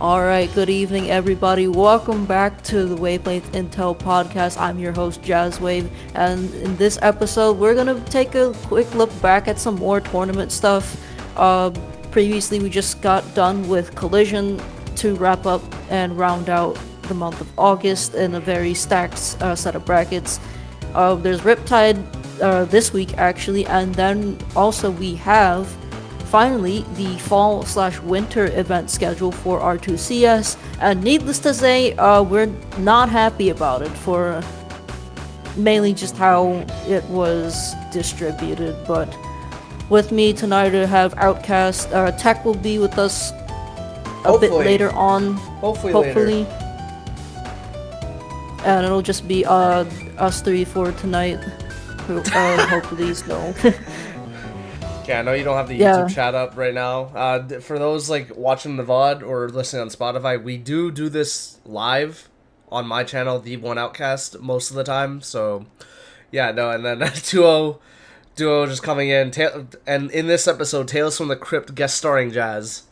Alright, good evening everybody. Welcome back to the Wavelength Intel podcast. I'm your host Jazzwave, and in this episode we're gonna take a quick look back at some more tournament stuff. Uh, Previously we just got done with Collision to wrap up and round out the month of August in a very stacked set of brackets. There's Riptide this week actually, and then also we have finally the fall/winter event schedule for R2CS, and needless to say, we're not happy about it for mainly just how it was distributed. But with me tonight I have Outcast. Tech will be with us a bit later on, hopefully. And it'll just be us three for tonight. Hopefully, so. Yeah, I know you don't have the YouTube chat up right now. For those like watching the VOD or listening on Spotify, we do this live on my channel, The One Outcast, most of the time. So, yeah, no, and then Duo just coming in, and in this episode, Tales from the Crypt guest starring Jazz.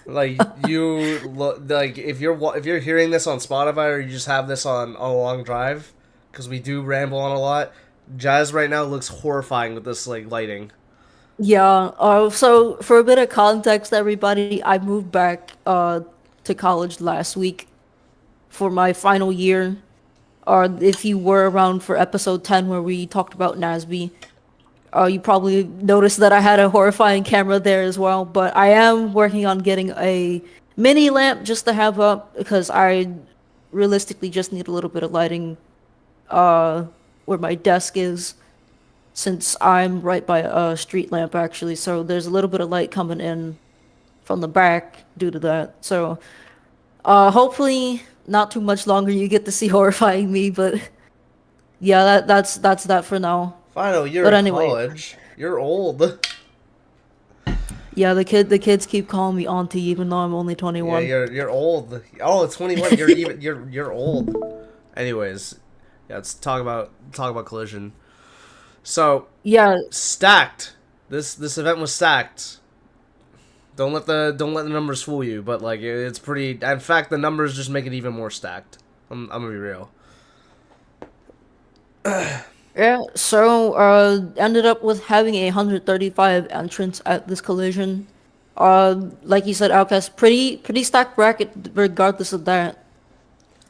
Like if you're hearing this on Spotify or you just have this on a long drive, because we do ramble on a lot. Jazz right now looks horrifying with this like lighting. Yeah, so for a bit of context, everybody, I moved back to college last week for my final year. If you were around for episode 10 where we talked about NASB, you probably noticed that I had a horrifying camera there as well. But I am working on getting a mini lamp just to have up, because I realistically just need a little bit of lighting where my desk is, since I'm right by a street lamp actually, so there's a little bit of light coming in from the back due to that. So hopefully not too much longer you get to see horrifying me, but yeah, that's that for now. Final year of college. You're old. Yeah, the kids keep calling me auntie even though I'm only 21. Yeah, you're old. Oh, it's 21. You're old. Anyways, yeah, let's talk about Collision. So yeah, stacked. This event was stacked. Don't let the numbers fool you, but like it's pretty. In fact, the numbers just make it even more stacked. I'm gonna be real. Yeah. So ended up with having 135 entrants at this Collision. Like you said, Outcast, pretty stacked bracket regardless of that,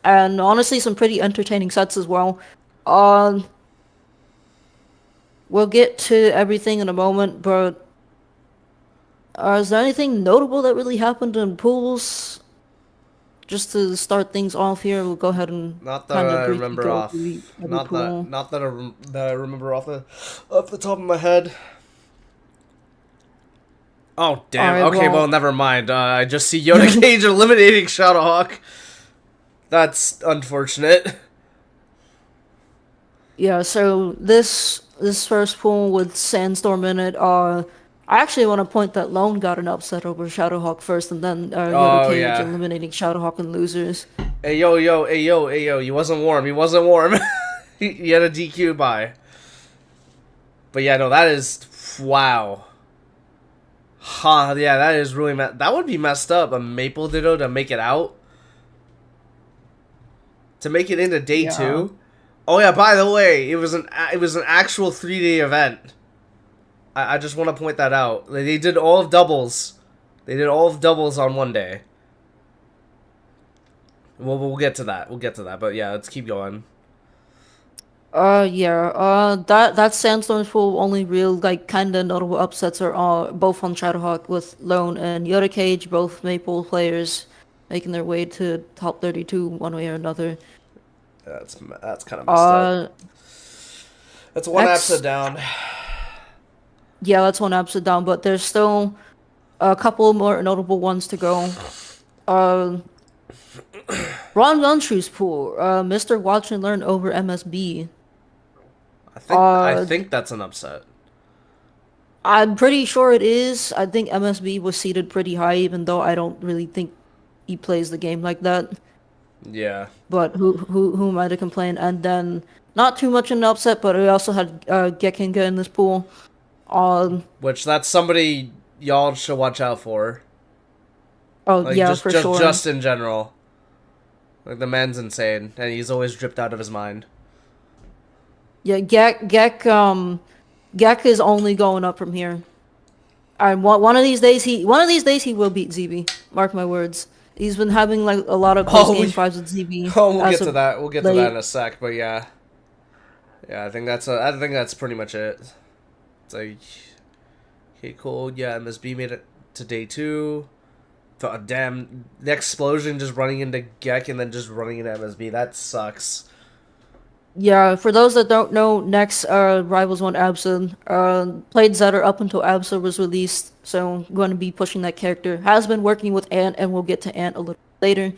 and honestly some pretty entertaining sets as well. We'll get to everything in a moment, but is there anything notable that really happened in pools? Just to start things off here, we'll go ahead and not that I remember off. Not that I remember off the top of my head. Oh damn! Right, okay, well, never mind. I just see Yoda Cage eliminating Shadowhawk. That's unfortunate. Yeah. So this first pool with Sandstorm in it, I actually want to point that Lone got an upset over Shadowhawk first, and then Yoda Cage eliminating Shadowhawk and losers. Hey yo, you wasn't warm. He wasn't warm. He had a DQ by. But yeah, no, that is wow. Huh? Yeah, that is really that would be messed up. A Maple Ditto to make it out, to make it into day 2. Oh yeah, by the way, it was an actual 3-day event. I just want to point that out. They did all of doubles. They did all of doubles on one day. We'll get to that. But yeah, let's keep going. That Sandstorm pool, only real like kind of notable upsets are both on Shadowhawk with Lone and Yoda Cage, both Maple players making their way to top 32 one way or another. That's kind of messed up. That's one upside down. Yeah, that's one upside down, but there's still a couple more notable ones to go. Ron Gunshoe's pool, Mr. Watch and Learn over MSB. I think that's an upset. I'm pretty sure it is. I think MSB was seated pretty high, even though I don't really think he plays the game like that. Yeah. But who am I to complain? And then not too much an upset, but we also had Gekinga in this pool. Which that's somebody y'all should watch out for. Oh Like yeah, for sure. just in general. Like the man's insane, and he's always dripped out of his mind. Yeah, Gek is only going up from here. And one of these days he will beat ZB. Mark my words. He's been having like a lot of close Oh, game fights with ZB we'll as get to of that. We'll get to that late. in a sec. But yeah, yeah, I think that's pretty much it. It's like, okay, cool. Yeah, MSB made it to day 2. Damn, the explosion just running into Gek and then just running into MSB. That sucks. Yeah, for those that don't know, next Rivals 1 Absa played Zetter up until Absa was released, so I'm going to be pushing that character. Has been working with Ant, and we'll get to Ant a little later,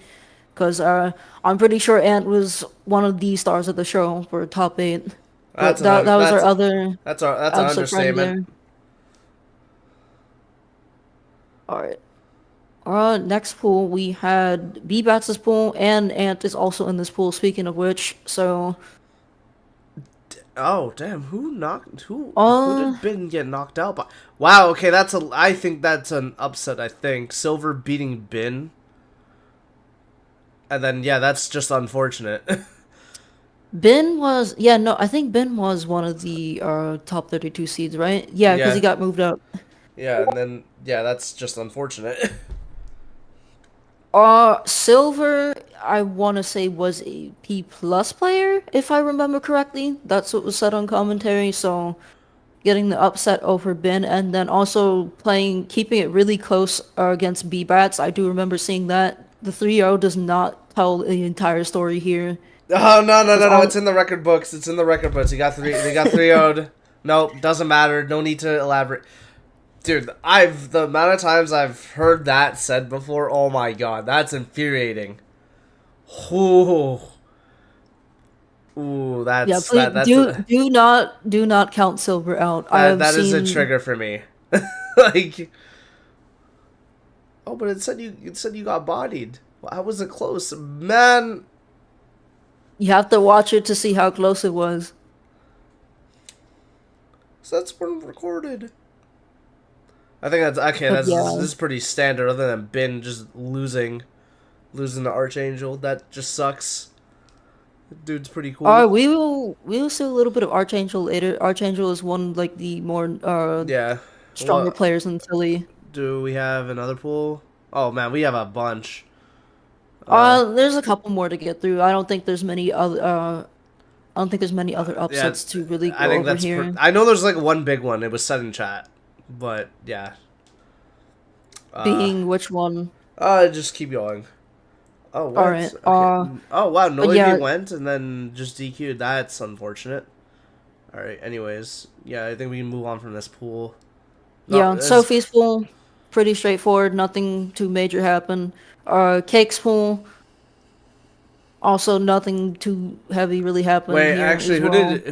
because I'm pretty sure Ant was one of the stars of the show for top 8. But that was our other that's an Absa friend understatement. there. Alright. Next pool, we had B-Bats' pool, and Ant is also in this pool, speaking of which, so... Oh damn! Who Uh, did Bin get knocked out by? Wow. Okay, I think that's an upset. I think Silver beating Bin, and then yeah, that's just unfortunate. Ben was, yeah, no, I think Ben was one of the top 32 seeds, right? Yeah, because he Yeah, got moved up. yeah, and then yeah, that's just unfortunate. Silver, I want to say was a P plus player, if I remember correctly. That's what was said on commentary. So getting the upset over Ben, and then also keeping it really close against B-Bats. I do remember seeing that. The 3-0 does not tell the entire story here. Oh no no 'Cause no no! It's in the record books. It's in the record books. He got three. They got 3-0'd. No, doesn't matter. No need to elaborate. Dude, the amount of times I've heard that said before. Oh my god, that's infuriating. Ooh, ooh, Yeah, that's please that's do not count Silver out. I have that is a seen. trigger for me. Like, oh, but it said you got bodied. How was it close, man? You have to watch it to see how close it was. So that's when recorded. I think that's okay. But yeah. This is pretty standard. Other than Bin just losing to Archangel, that just sucks. Dude's pretty cool. We will see a little bit of Archangel later. Archangel is one like the more Yeah. stronger Well, players in Philly. do we have another pool? Oh man, we have a bunch. There's a couple more to get through. I don't think there's many other I don't think there's many other upsets to really go over here. I know there's like one big one. It was said in chat, but yeah. Being which one? Just keep going. Oh, what? All right. Okay. Oh wow, Noivy yeah. went and then just DQ'd. That's unfortunate. All right. Anyways, yeah, I think we can move on from this pool. Yeah, Sophie's pool, pretty straightforward. Nothing too major happened. Cake's pool, also nothing too heavy really happened. Wait, here actually, as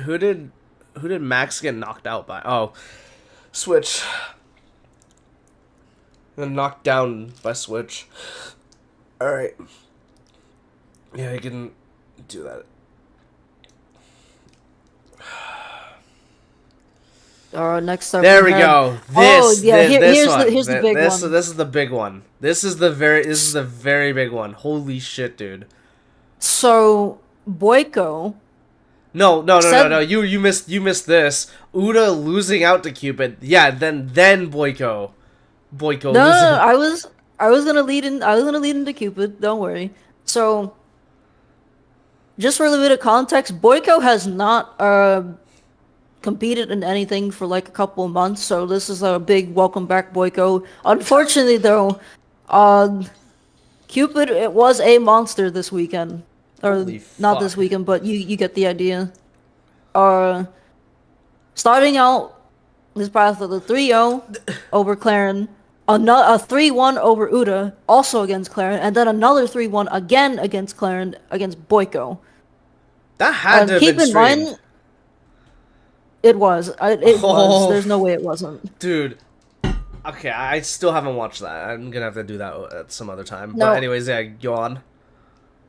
who well. did Max get knocked out by? Oh, Switch. Then knocked down by Switch. All right. Yeah, you can do that. Next up. There we go. Here's the big one. This is the big one. This is the very big one. Holy shit, dude. So Boyko. No. You missed this. Uda losing out to Cupid. Yeah, then Boyko. Boyko. No, I was gonna lead into Cupid. Don't worry. So, just for a little bit of context, Boyko has not competed in anything for like a couple of months. So this is a big welcome back, Boyko. Unfortunately, though, Cupid it was a monster this weekend, or Holy not fuck. this weekend, but you get the idea. Starting out this path with a 3-0 over Claren. A 3-1 over Uda, also against Claren, and then another 3-1 again against Claren, against Boyko. That had to have Keep been in mind, streamed. it was. It was. There's no way it wasn't. Dude. Okay, I still haven't watched that. I'm gonna have to do that at some other time. No. But anyways, yeah, go on.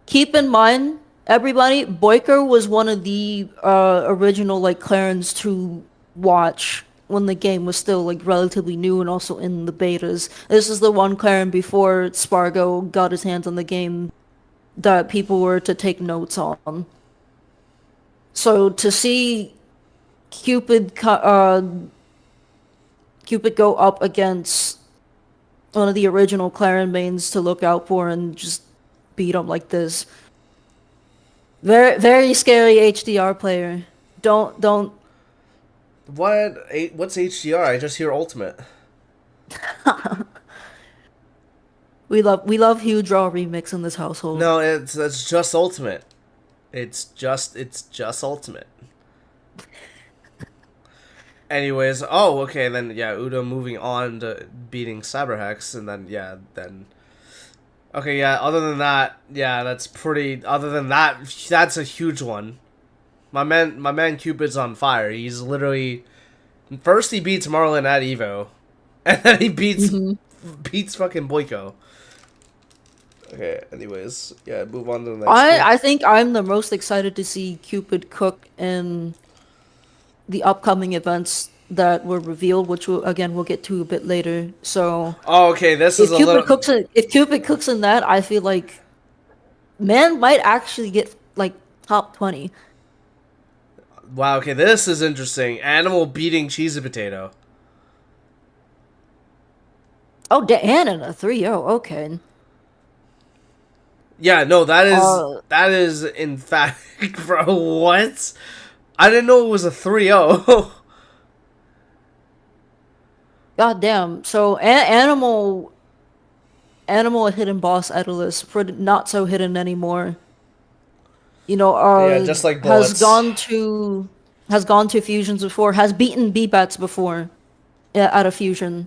Keep in mind, everybody, Boyko was one of the original like Clarens to watch when the game was still like relatively new and also in the betas. This is the one Claren before Spargo got his hands on the game that people were to take notes on. So to see Cupid Cupid go up against one of the original Claren mains to look out for and just beat him like this. Very, very scary HDR player. Don't. What's HDR? I just hear ultimate. We love Hugh Draw remix in this household. No, that's just ultimate. It's just ultimate. Anyways, okay, then yeah, Udo moving on to beating Cyberhex, and then okay, yeah. Other than that, yeah, that's pretty. Other than that, that's a huge one. My man Cupid's on fire. He's literally first he beats Marlon at Evo, and then he beats fucking Boyko. Okay. Anyways, yeah, move on to the next. I think I'm the most excited to see Cupid cook in the upcoming events that were revealed, which we'll get to a bit later. So okay, this is if Cupid cooks in that, I feel like man might actually get like top 20. Wow, okay, this is interesting. Animal beating Cheesy Potato. Oh, and in a 3-0, okay. Yeah, no, that is in fact, bro, what? I didn't know it was a 3-0. God damn. So Animal a hidden boss Edelus, not so hidden anymore. You know, yeah, just like bullets. has gone to fusions before, has beaten B-Bats before at a fusion.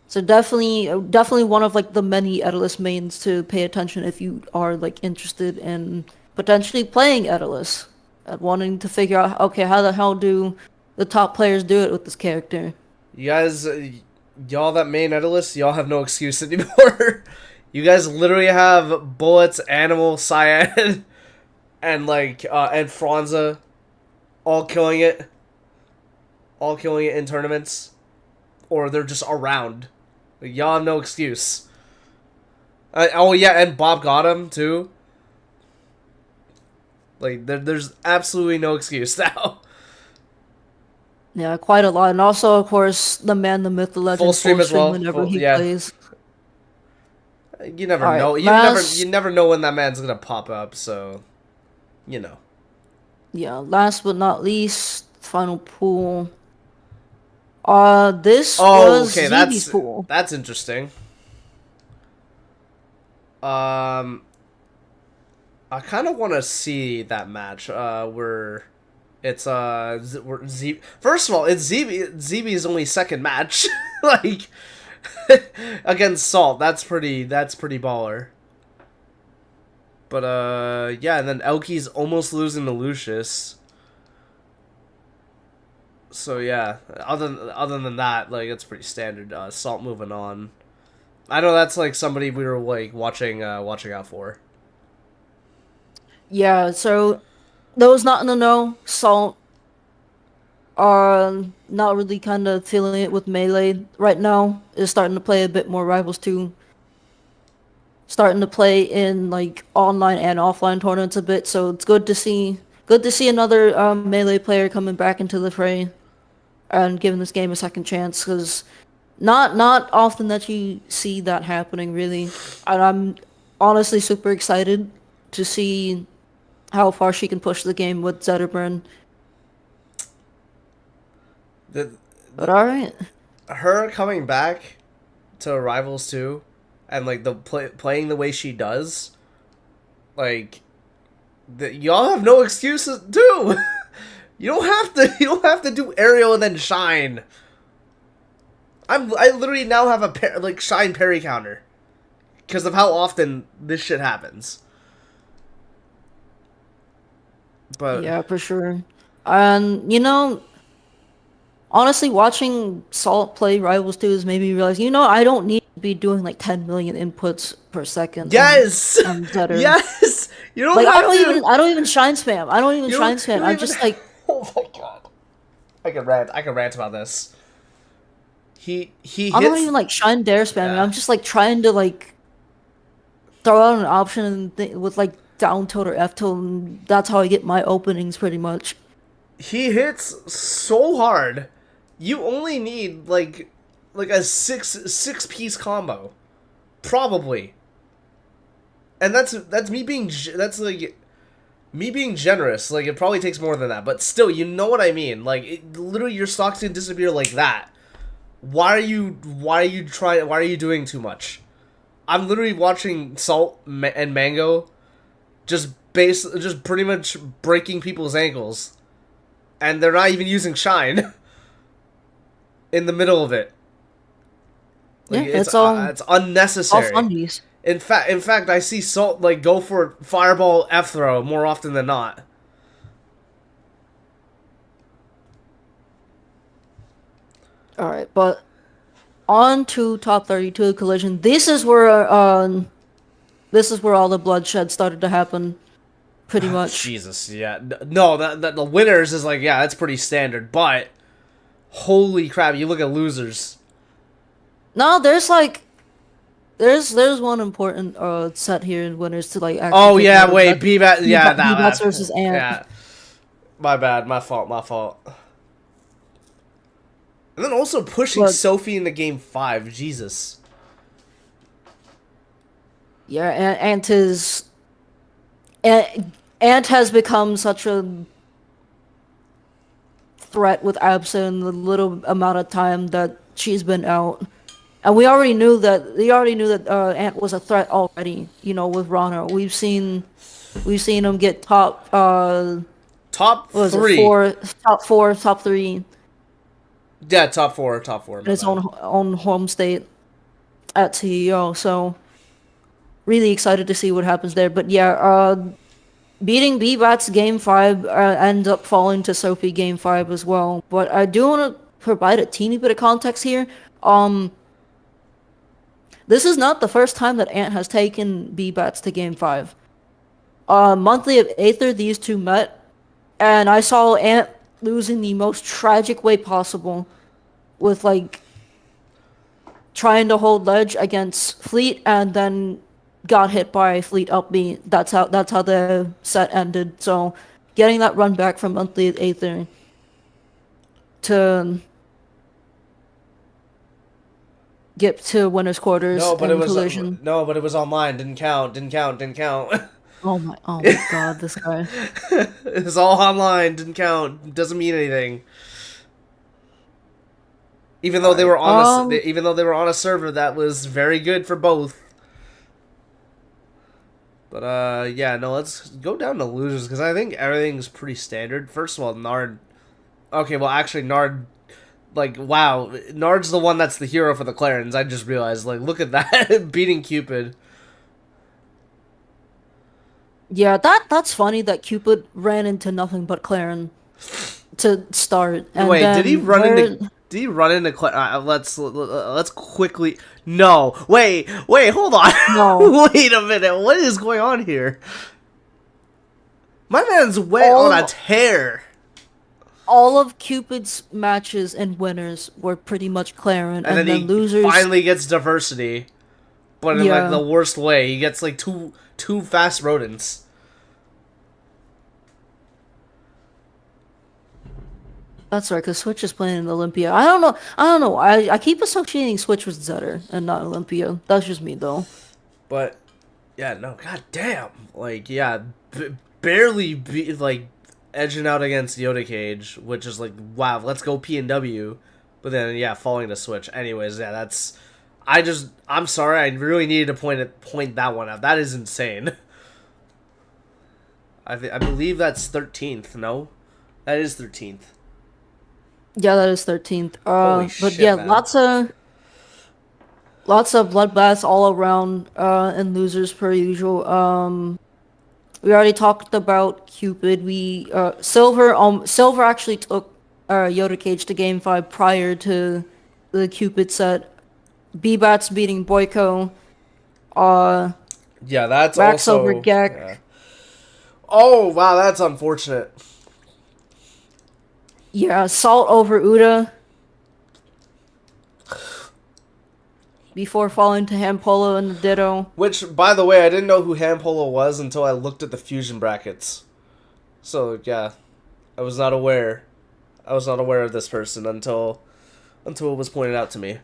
So definitely one of like the many Edelus mains to pay attention if you are like interested in potentially playing Edelus and wanting to figure out, okay, how the hell do the top players do it with this character? You guys, y'all that main Edelus, y'all have no excuse anymore. You guys literally have Bullets, Animal, Cyan, and like and Franza all killing it in tournaments, or they're just around. Like, y'all have no excuse. Oh yeah, and Bob got him too. Like there's absolutely no excuse now. Yeah, quite a lot, and also of course the man, the myth, the legend, full stream as well. Whenever he plays. You never know. You never know when that man's gonna pop up. So, you know. Yeah. Last but not least, final pool. This was ZB's pool. That's interesting. I kind of want to see that match. Where it's Z. First of all, it's ZB's only second match. Like against Salt. That's pretty baller. But yeah, and then Elky's almost losing to Lucius. So yeah, other than that, like it's pretty standard. Salt moving on. I know that's like somebody we were like watching out for. Yeah, so those not in the know, Salt are not really kind of feeling it with Melee right now. Is starting to play a bit more Rivals 2. Starting to play in like online and offline tournaments a bit, so it's good to see another Melee player coming back into the fray and giving this game a second chance, because not often that you see that happening, really. And I'm honestly super excited to see how far she can push the game with Zetterburn. But alright. Her coming back to Rivals 2 and like playing the way she does, like y'all have no excuses too. You don't have to do aerial and then shine. I literally now have a shine parry counter because of how often this shit happens. But yeah, for sure. And you know, honestly, watching Salt play Rivals 2 has made me realize, I don't need to be doing like 10 million inputs per second. Yes. Yes. You don't like have I don't even shine spam. I'm just like, oh my god. I can rant about this. He I'm not hits. even like trying to dare spam it. Yeah. I'm just like trying to like throw out an option with like down tilt or F tilt, and that's how I get my openings pretty much. He hits so hard. You only need like a six piece combo, probably. And that's me being that's like me being generous. Like it probably takes more than that, but still, you know what I mean. Like literally, your stocks can disappear like that. Why are you doing too much? I'm literally watching Salt and Mango just pretty much breaking people's ankles, and they're not even using Shine in the middle of it. Yeah, Like it's all unnecessary. fundies. In fact, I see Salt like go for Fireball F throw more often than not. All right, but on to top 32 collision. This is where all the bloodshed started to happen, pretty much. Jesus, yeah. No, the winners is like, yeah, that's pretty standard, but holy crap, you look at losers. No, there's one important set here in winners to like actually. Oh take yeah, note of. wait, BBAT, yeah, BBATs versus Ant. Yeah. My bad, my fault. And then also pushing Sophie into game 5, Jesus. Yeah, Ant has become such a threat with Absa in the little amount of time that she's been out. And we already knew that Ant was a threat already, you know, with Rana. We've seen him get top top 3. Top 4, top 3. Yeah, top 4. In his own home state at CEO. So really excited to see what happens there. But yeah, beating BBAT's game 5 ends up falling to Sophie game 5 as well. But I do want to provide a teeny bit of context here. This is not the first time that Ant has taken BBATs to game 5. Monthly of Aether, these two met, and I saw Ant lose in the most tragic way possible, with like trying to hold ledge against Fleet and then got hit by Fleet up B. That's how the set ended. So getting that run back from monthly of Aether to get to winners quarters collision. No, but it was online. Didn't count. Oh my god, this guy. It was all online. Didn't count. Doesn't mean anything. Even though they were on a server that was very good for both. But yeah, no, let's go down to losers because I think everything's pretty standard. First of all, Nard. Okay, well actually Nard. Like, wow, Nard's the one that's the hero for the Clarins. I just realized, like, look at that, beating Cupid. Yeah, that's funny that Cupid ran into nothing but Clarin to start. And wait, then did he run into Clarin? Let's quickly. No, wait, hold on. No. Wait a minute, what is going on here? My man's went on a tear. All of Cupid's matches and winners were pretty much Clarin, and then he losers finally gets diversity, but in like the worst way. He gets like two fast rodents. That's right, because Switch is playing in Olympia. I don't know. I keep associating Switch with Zetter and not Olympia. That's just me though. But yeah, no, god damn, like yeah, barely like edging out against Yoda Cage, which is like, wow, let's go PNW. But then, yeah, falling to Switch. Anyways, yeah, that's... I'm sorry, I really needed to point that one out. That is insane. I believe that's 13th, no? That is 13th. Yeah, that is 13th. Holy but shit, yeah, man. lots of bloodbaths all around, and losers per usual. We already talked about Cupid. Silver actually took Yoda Cage to game 5 prior to the Cupid set. BBAT's beating Boyko. Yeah, that's Rax also... over Gek. Yeah. Oh, wow, that's unfortunate. Yeah, Salt over Uda before falling to Hampolo and the Ditto. Which, by the way, I didn't know who Hampolo was until I looked at the fusion brackets. So yeah, I was not aware. I was not aware of this person until it was pointed out to me.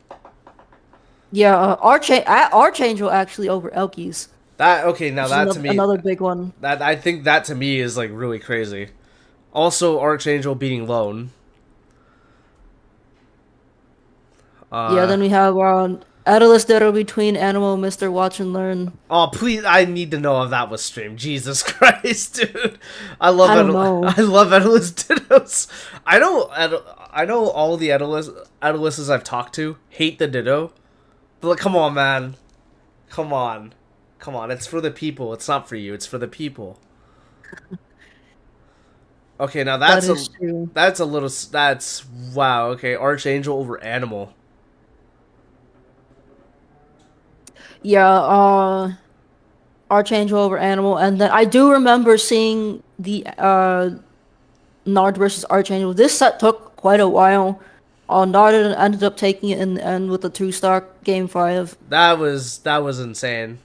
Yeah, Archangel actually over Elkies. That okay? Now that to me, another big one. that I think that to me is like really crazy. Also, Archangel beating Lone. Yeah, then we have Atlas Ditto between Animal, Mr. Watch and Learn. Oh please! I need to know if that was streamed. Jesus Christ, dude! I don't know. I love Edalus Dittos. I know all the Edaluses I've talked to hate the Ditto. But like, come on, man. Come on. It's for the people. It's not for you. It's for the people. Okay, now that's wow. Okay, Archangel over Animal. Yeah, Archangel over Animal, and then I do remember seeing the Nard versus Archangel. This set took quite a while. Nard ended up taking it in the end with the 2-stock game 5. That was insane.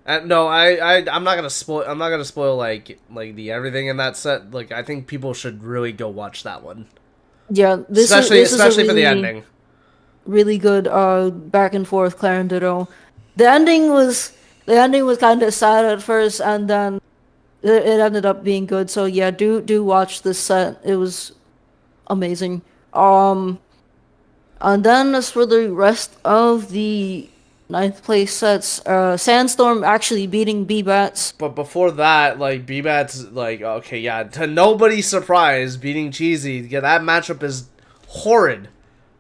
No, I'm not gonna spoil. I'm not gonna spoil like the everything in that set. Like I think people should really go watch that one. Yeah, especially is for the ending. Really good back and forth Claire and Ditto. The ending was kind of sad at first, and then it ended up being good. So yeah, do watch this set. It was amazing. And then as for the rest of the 9th place sets, Sandstorm actually beating B-Bats. But before that, like B-Bats, like okay, yeah, to nobody's surprise, beating Cheesy. Yeah, that matchup is horrid.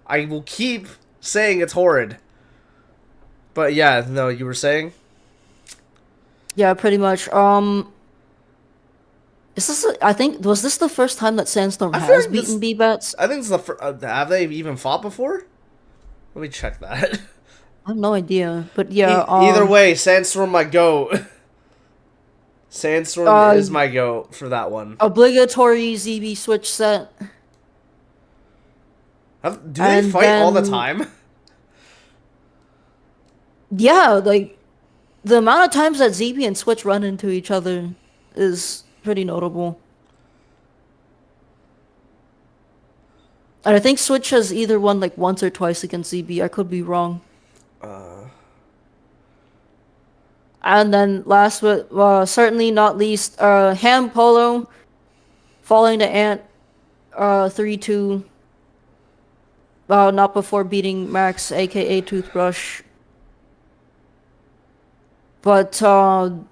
I will keep saying it's horrid. But yeah, no, you were saying? Yeah, pretty much. Is this? Was this the first time that Sandstorm has beaten B-Bats? I think it's the have they even fought before? Let me check that. I have no idea, but yeah. Either way, Sandstorm my goat. Sandstorm is my goat for that one. Obligatory ZB switch set. Do they fight all the time? Yeah, like the amount of times that ZB and Switch run into each other is pretty notable. And I think Switch has either won like once or twice against ZB. I could be wrong. And then last but certainly not least, Hampolo falling to Ant 3-2. Not before beating Max, aka Toothbrush. But Ant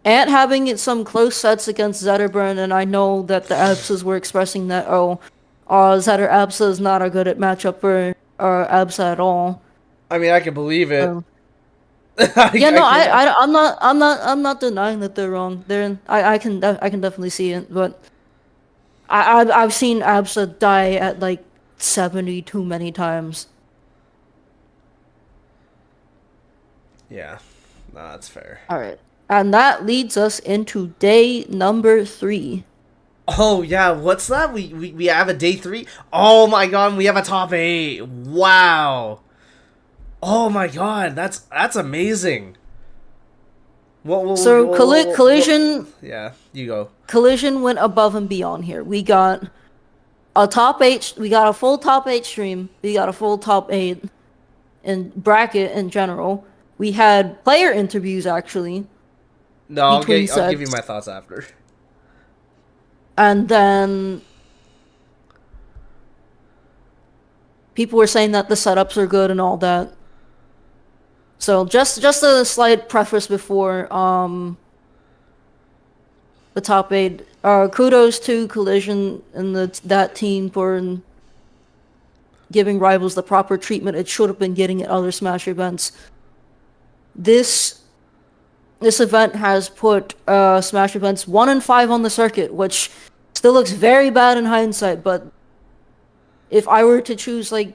having some close sets against Zetterburn, and I know that the Absas were expressing that Zetter Absa is not a good at matchup for Absa at all. I mean, I can believe it. I'm not denying that they're wrong. I can definitely see it, but I've seen Absa die at like 70 too many times. Yeah, no, that's fair. All right, and that leads us into day number 3. Oh yeah, what's that? We have a day 3. Oh my god, we have a top 8. Wow. Oh my god, that's amazing. Collision. Yeah, you go. Collision went above and beyond here. We got a top 8. We got a full top 8 stream. We got a full top 8 in bracket in general. We had player interviews actually. No, I'll give you my thoughts after. And then people were saying that the setups are good and all that. So just a slight preface before the top 8. Kudos to Collision and that team for giving Rivals the proper treatment it should have been getting at other Smash events. This event has put Smash events 1 and 5 on the circuit, which still looks very bad in hindsight, but if I were to choose like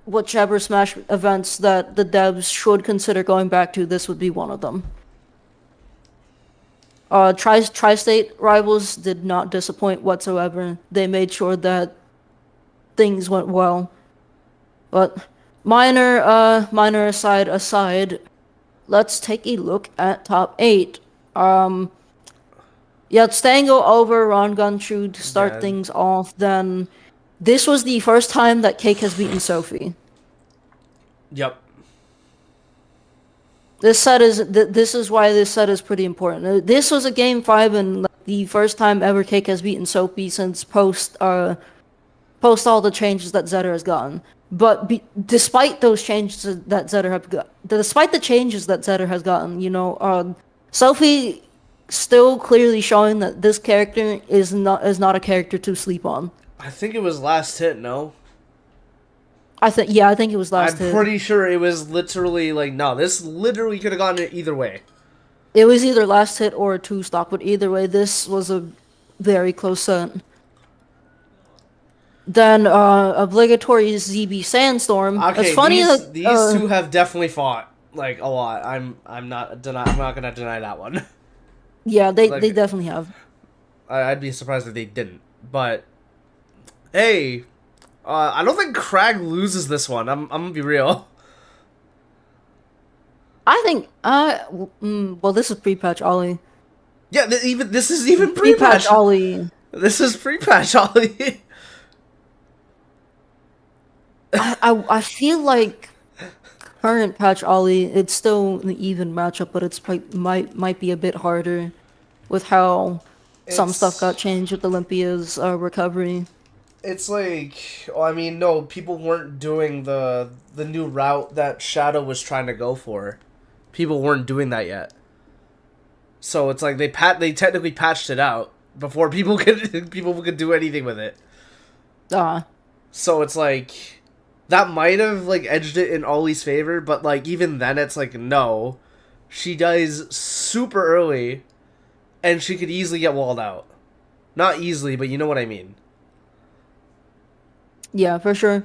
whichever Smash events that the devs should consider going back to, this would be one of them. Tri-state rivals did not disappoint whatsoever. They made sure that things went well. But minor aside, let's take a look at top 8. Yeah, Stango over Ron Gunchu to start Yeah. things off. Then this was the first time that Cake has beaten Sophie. Yep. This is why this set is pretty important. This was a game 5 and the first time ever Cake has beaten Sophie since post all the changes that Zeta has gotten. But despite those changes that Zeta have got, despite the changes that Zeta has gotten, Sophie still clearly showing that this character is not a character to sleep on. I think it was last hit, no? I think it was last hit. I'm pretty sure it was literally like, no, this literally could have gotten it either way. It was either last hit or a 2 stock, but either way, this was a very close set. Then obligatory ZB Sandstorm. Okay, it's funny these two have definitely fought like a lot. I'm not gonna deny that one. Yeah, they definitely have. I'd be surprised if they didn't. But hey, I don't think Crag loses this one. I'm gonna be real. I think well, this is pre-patch Ollie. Yeah, this is even pre-patch Ollie. This is pre-patch Ollie. I feel like current patch Ollie, it's still an even matchup, but it's might be a bit harder with how some stuff got changed with Olympia's recovery. It's like, I mean, no, people weren't doing the new route that Shadow was trying to go for. People weren't doing that yet. So it's like they technically patched it out before people could do anything with it. So it's like that might have like edged it in Ollie's favor, but like even then it's like no. She dies super early and she could easily get walled out. Not easily, but you know what I mean. Yeah, for sure.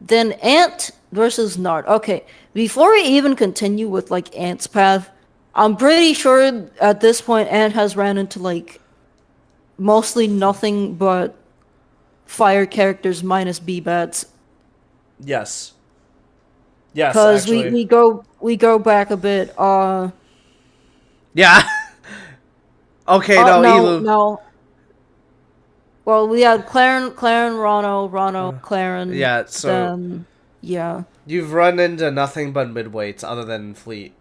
Then Ant versus Nard. Okay, before we even continue with like Ant's path, I'm pretty sure at this point Ant has ran into like mostly nothing but fire characters minus B-Bats. Yes. Yes, because we go back a bit. Yeah. Okay, no. Well, we had Claren, Rano, Claren. Yeah, so then, yeah. You've run into nothing but midweights other than Fleet.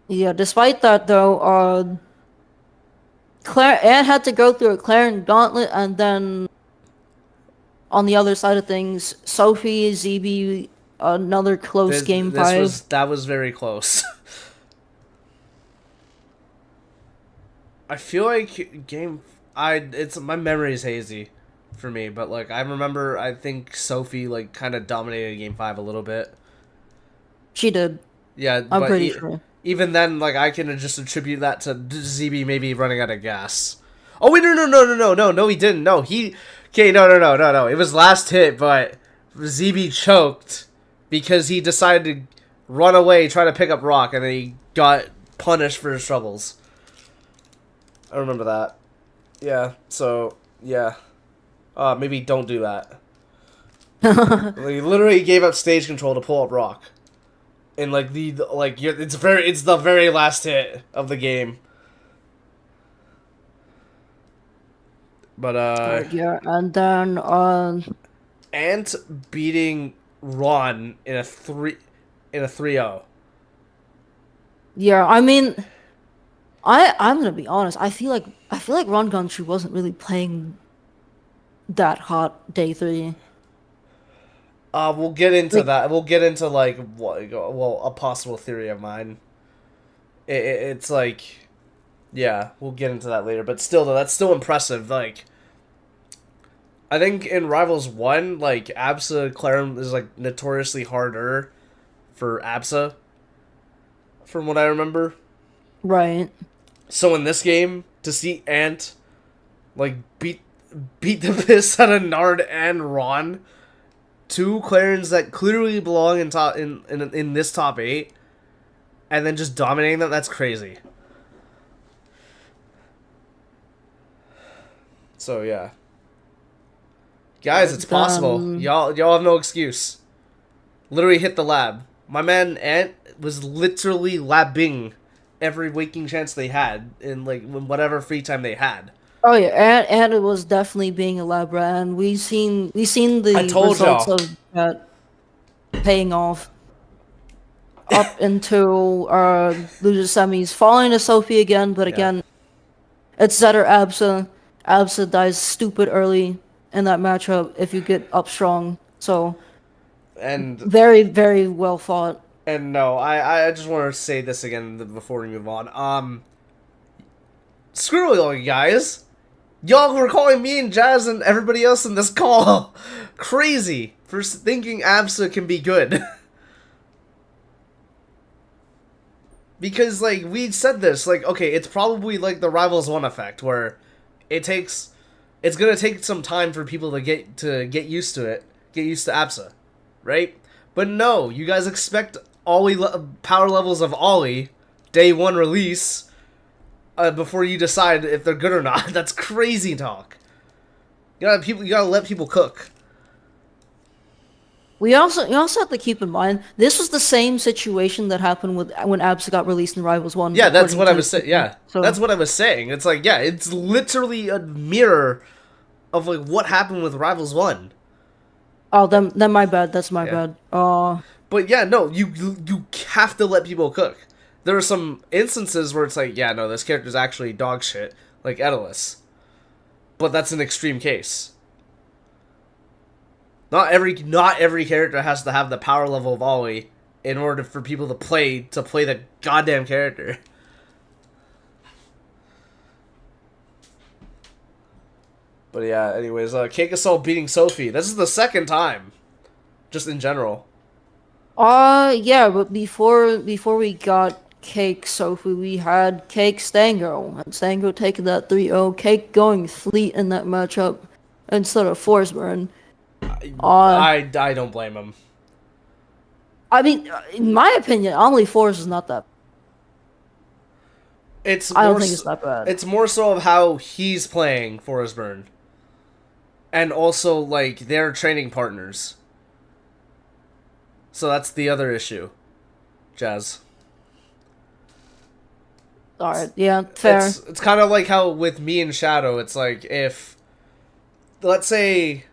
Yeah, despite that though, Anne had to go through a Claren gauntlet, and then on the other side of things, Sophie, ZB, another close game 5. That was very close. I feel like it's my memory is hazy for me, but like I remember I think Sophie like kind of dominated game 5 a little bit. She did. Yeah, I'm pretty sure. Even then, like I can just attribute that to ZB maybe running out of gas. Oh wait, no, he didn't. No, no. It was last hit, but ZB choked because he decided to run away, try to pick up Rock, and then he got punished for his troubles. I remember that. Yeah, so, yeah. Maybe don't do that. He literally gave up stage control to pull up Rock. And, like, it's the very last hit of the game. But, yeah, and then, Ant beating Ron in a 3-0. Yeah, I mean, I'm gonna be honest. I feel like Ron Gunchu wasn't really playing that hot day 3. We'll get into that. We'll get into like a possible theory of mine. It's like, yeah, we'll get into that later. But still, though, that's still impressive. Like, I think in Rivals 1, like Absa Claren is like notoriously harder for Absa, from what I remember. Right. So in this game, to see Ant like beat the piss out of Nard and Ron two Clarins that clearly belong in this top 8, and then just dominating them. That's crazy. So yeah, guys, it's possible. Y'all have no excuse. Literally hit the lab. My man Ant was literally labbing every waking chance they had in like whatever free time they had. Oh yeah, and it was definitely being a lab rat, and we seen the results of that paying off up into loser semis, falling to Sophie again, but again, it's Zed or Absa. Absa dies stupid early in that matchup if you get up strong. So, and very, very well fought. And no, I just want to say this again before we move on. Screw all you guys. Y'all were calling me and Jazz and everybody else in this call crazy for thinking Absa can be good. Because, like, we said this, like, okay, it's probably like the Rivals 1 effect, where it's gonna take some time for people to get used to it, get used to Absa, right? But no, you guys expect Ollie power levels of Ollie day 1 release before you decide if they're good or not. That's crazy talk. You gotta let people cook. You also have to keep in mind this was the same situation that happened with when Absa got released in Rivals 1. Yeah, that's what I was saying. Yeah, so that's what I was saying. It's like, yeah, it's literally a mirror of like what happened with Rivals 1. Oh, then my bad. That's my bad. But yeah, no, you have to let people cook. There are some instances where it's like, yeah, no, this character's actually dog shit, like Edelus. But that's an extreme case. Not every character has to have the power level of Ollie in order for people to play the goddamn character. But yeah, anyways, Cake Assault beating Sophie. This is the second time, just in general. Yeah, but before we got Cake Sophie, we had Cake Stango, and Stango taking that 3-0. Cake going fleet in that matchup instead of Forsburn. I don't blame him. I mean, in my opinion, Omni Force is not that. I don't think it's that bad. It's more so of how he's playing Forsburn. And also, like, they're training partners. So that's the other issue. Jazz. Alright, yeah, fair. It's kind of like how with me and Shadow, it's like if... Let's say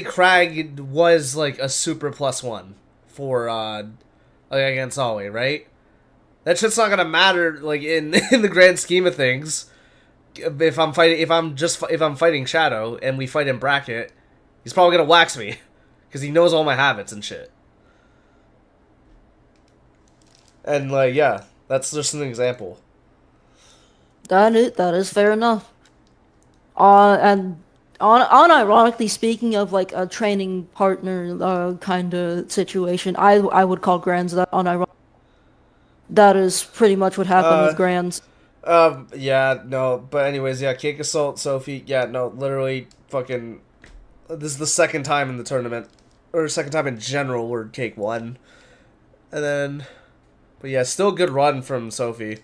Crag was, like, a super +1 for, like, against Ollie, right? That shit's not gonna matter, like, in the grand scheme of things. If I'm fighting Shadow and we fight in bracket, he's probably gonna wax me because he knows all my habits and shit. And like, yeah, that's just an example. That is fair enough. And unironically, speaking of like a training partner kind of situation, I would call Grands that unironic. That is pretty much what happened with Grands. Yeah, no, but anyways, yeah, Cake Assault, Sophie, yeah, no, literally, fucking, this is the second time in the tournament, or second time in general where Cake won, and then, but yeah, still a good run from Sophie.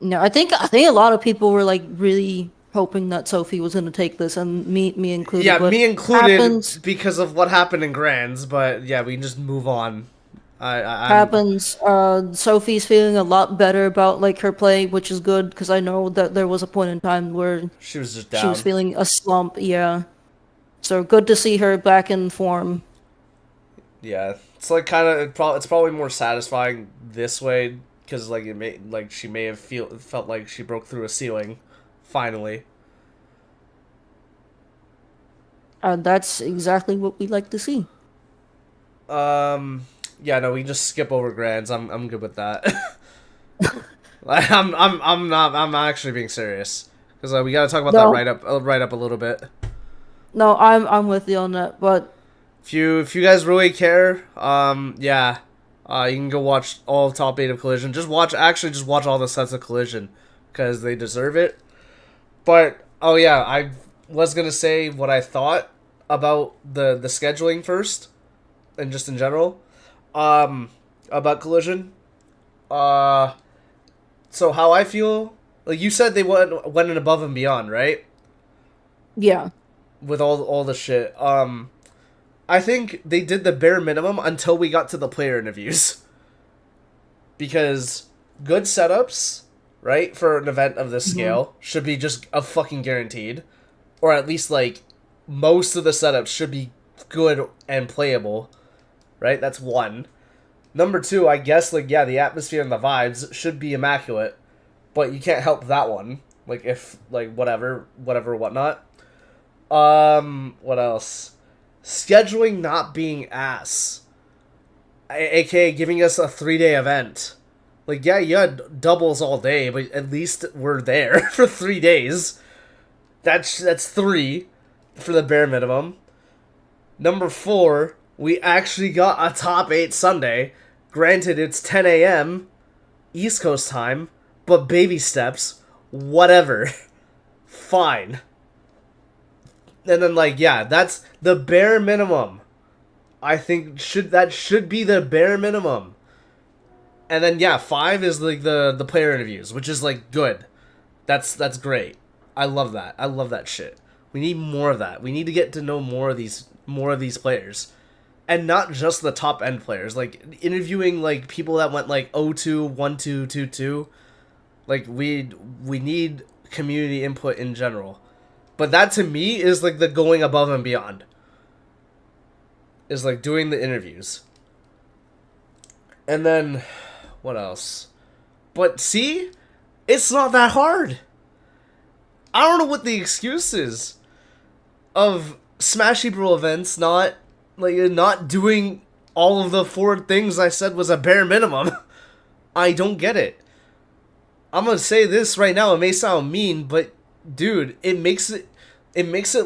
No, I think a lot of people were like really hoping that Sophie was going to take this, and me included. Yeah, me included because of what happened in Grands, but yeah, we can just move on. Happens. Sophie's feeling a lot better about like her play, which is good because I know that there was a point in time where she was just down. She was feeling a slump. Yeah, so good to see her back in form. Yeah, it's like kind of it's probably more satisfying this way because like she may have felt like she broke through a ceiling, finally. That's exactly what we like to see. Yeah, no, we can just skip over Grands. I'm good with that. I'm actually being serious because we got to talk about that right up a little bit. No, I'm with you on that, but if you guys really care, yeah, you can go watch all top 8 of Collision. Just watch all the sets of Collision because they deserve it. But oh yeah, was gonna say what I thought about the scheduling first, and just in general, about Collision. So how I feel, like you said, they went in above and beyond, right? Yeah. With all the shit. I think they did the bare minimum until we got to the player interviews. Because good setups, right, for an event of this scale should be just a fucking guaranteed. Or at least, like, most of the setups should be good and playable, right? That's one. Number two, I guess, like, yeah, the atmosphere and the vibes should be immaculate, but you can't help that one. Like, if, like, whatever, whatnot. What else? Scheduling not being ass. AKA giving us a 3-day event. Like, yeah, you had doubles all day, but at least we're there for 3 days. That's 3 for the bare minimum. Number 4, we actually got a top 8 Sunday. Granted, it's 10 a.m. East Coast time, but baby steps. Whatever. Fine. And then, like, yeah, that's the bare minimum. I think that should be the bare minimum. And then, yeah, 5 is, like, the player interviews, which is, like, good. That's great. I love that. I love that shit. We need more of that. We need to get to know more of these players. And not just the top end players. Like, interviewing, like, people that went, like, 0-2, 1-2, 2-2. Like, we need community input in general. But that, to me, is, like, the going above and beyond. Is, like, doing the interviews. And then, what else? But, see? It's not that hard. I don't know what the excuse is of Smashy Bro events not doing all of the 4 things I said was a bare minimum. I don't get it. I'm gonna say this right now. It may sound mean, but dude, it makes it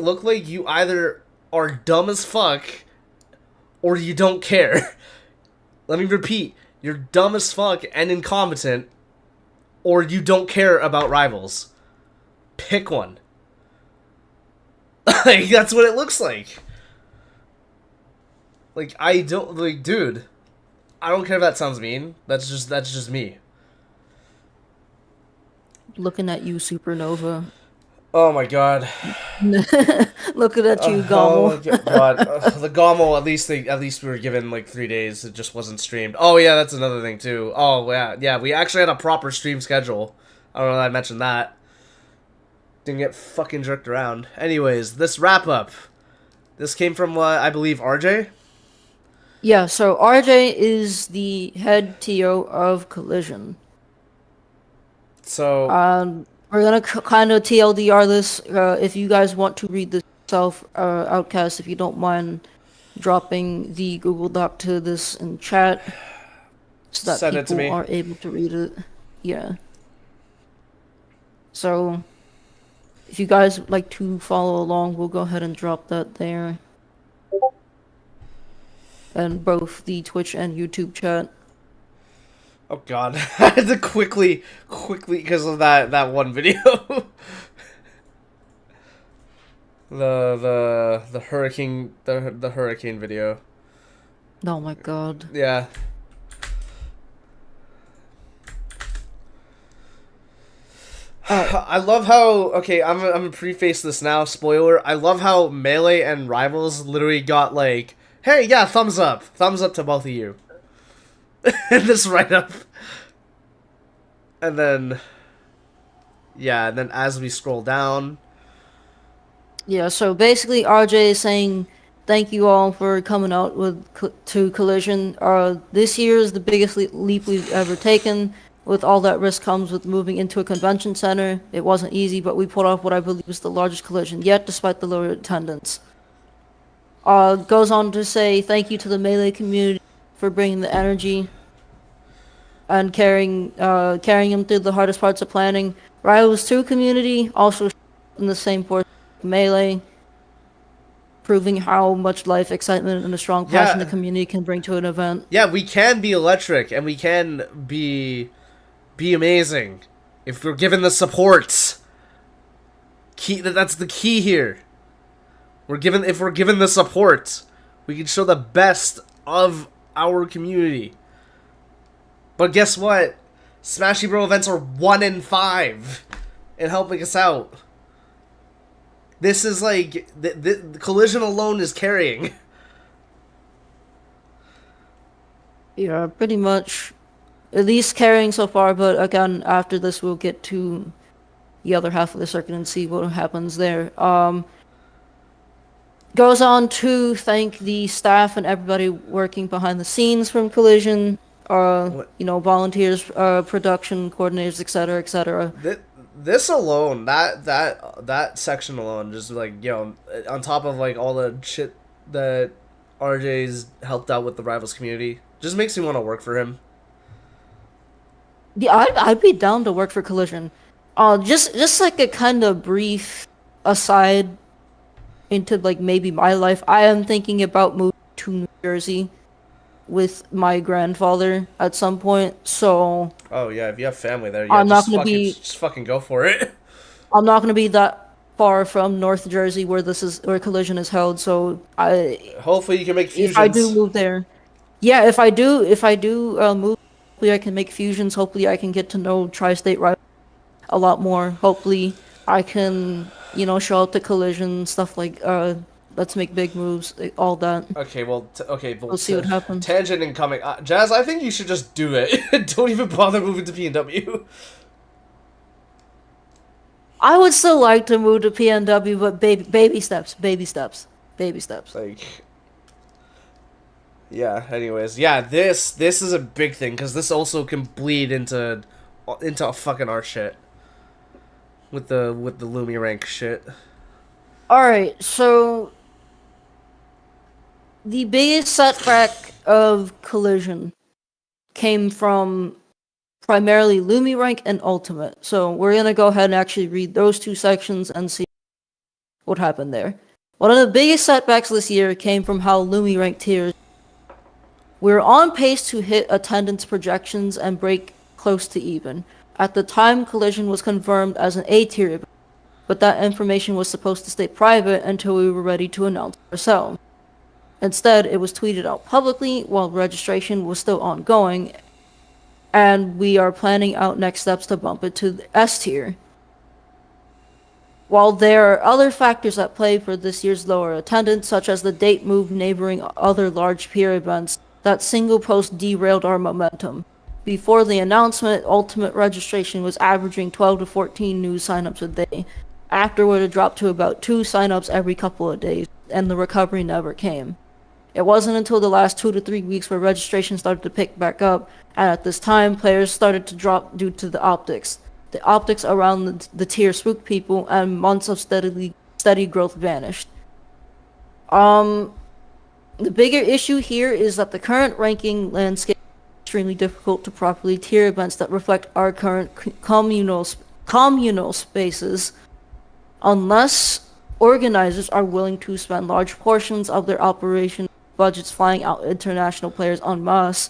look like you either are dumb as fuck or you don't care. Let me repeat. You're dumb as fuck and incompetent, or you don't care about rivals. Pick one. Like, that's what it looks like. Like, I don't, like, dude, I don't care if that sounds mean. That's just me. Looking at you, Supernova. Oh my god. Looking at you, Oh Gommel. god. The Gommel, at least we were given like 3 days. It just wasn't streamed. Oh yeah, that's another thing too. Oh yeah, we actually had a proper stream schedule. I don't know if I mentioned that. Didn't get fucking jerked around. Anyways, this wrap up. This came from I believe RJ. Yeah, so RJ is the head TO of Collision. So we're gonna kind of TLDR this. If you guys want to read this yourself, Outcast, if you don't mind dropping the Google Doc to this in chat, so that send it to me. people are able to read it. Yeah. So, if you guys would like to follow along, we'll go ahead and drop that there. And both the Twitch and YouTube chat. Oh god, I had to quickly, because of that one video. the hurricane, the hurricane video. Oh my god. Yeah. I love how, okay, I'm gonna preface this now, spoiler. I love how Melee and Rivals literally got like, hey, yeah, thumbs up to both of you. In this write-up. And then, yeah, and then as we scroll down. Yeah, so basically RJ is saying thank you all for coming out to Collision. This year is the biggest leap we've ever taken. With all that risk comes with moving into a convention center. It wasn't easy, but we put off what I believe is the largest Collision yet, despite the lower attendance. Goes on to say thank you to the Melee community for bringing the energy and carrying him through the hardest parts of planning. Rivals 2 community also in the same force Melee, proving how much life, excitement, and a strong passion the community can bring to an event. Yeah, we can be electric, and we can be amazing if we're given the support. That's the key here. If we're given the support, we can show the best of our community. But guess what? Smashy Bro events are 1 in 5 in helping us out. This is like the Collision alone is carrying. Yeah, pretty much. At least carrying so far, but again, after this we'll get to the other half of the circuit and see what happens there. Goes on to thank the staff and everybody working behind the scenes from Collision, volunteers, production coordinators, etc., etc. This alone, that section alone, just like, on top of like all the shit that RJ's helped out with the Rivals community, just makes me want to work for him. Yeah, I'd be down to work for Collision. Just like a kind of brief aside into like maybe my life. I am thinking about moving to New Jersey with my grandfather at some point. So. Oh yeah, if you have family there, I'm not gonna be. Just fucking go for it. I'm not gonna be that far from North Jersey where Collision is held. So hopefully you can make fusions. If I do move there, yeah. If I do move, hopefully I can make fusions. Hopefully I can get to know Tri-State Rivals a lot more. Hopefully I can, show up to Collision, stuff like, let's make big moves, all that. Okay, well, we'll see what happens. Tangent incoming. Jazz, I think you should just do it. Don't even bother moving to PNW. I would still like to move to PNW, but baby steps. Like, yeah. Anyways, yeah. This is a big thing because this also can bleed into fucking our shit with the Lumi rank shit. All right, so the biggest setback of Collision came from primarily Lumi rank and Ultimate. So we're gonna go ahead and actually read those two sections and see what happened there. One of the biggest setbacks this year came from how Lumi rank tiers. We're on pace to hit attendance projections and break close to even. At the time, Collision was confirmed as an A tier event, but that information was supposed to stay private until we were ready to announce it ourselves. Instead, it was tweeted out publicly while registration was still ongoing, and we are planning out next steps to bump it to the S tier. While there are other factors at play for this year's lower attendance, such as the date move neighboring other large peer events, that single post derailed our momentum. Before the announcement, Ultimate registration was averaging 12 to 14 new signups a day. Afterward, it dropped to about 2 signups every couple of days, and the recovery never came. It wasn't until the last 2 to 3 weeks where registration started to pick back up, and at this time, players started to drop due to the optics. The optics around the tier spooked people, and months of steady growth vanished. The bigger issue here is that the current ranking landscape is extremely difficult to properly tier events that reflect our current communal spaces, unless organizers are willing to spend large portions of their operation budgets flying out international players en masse.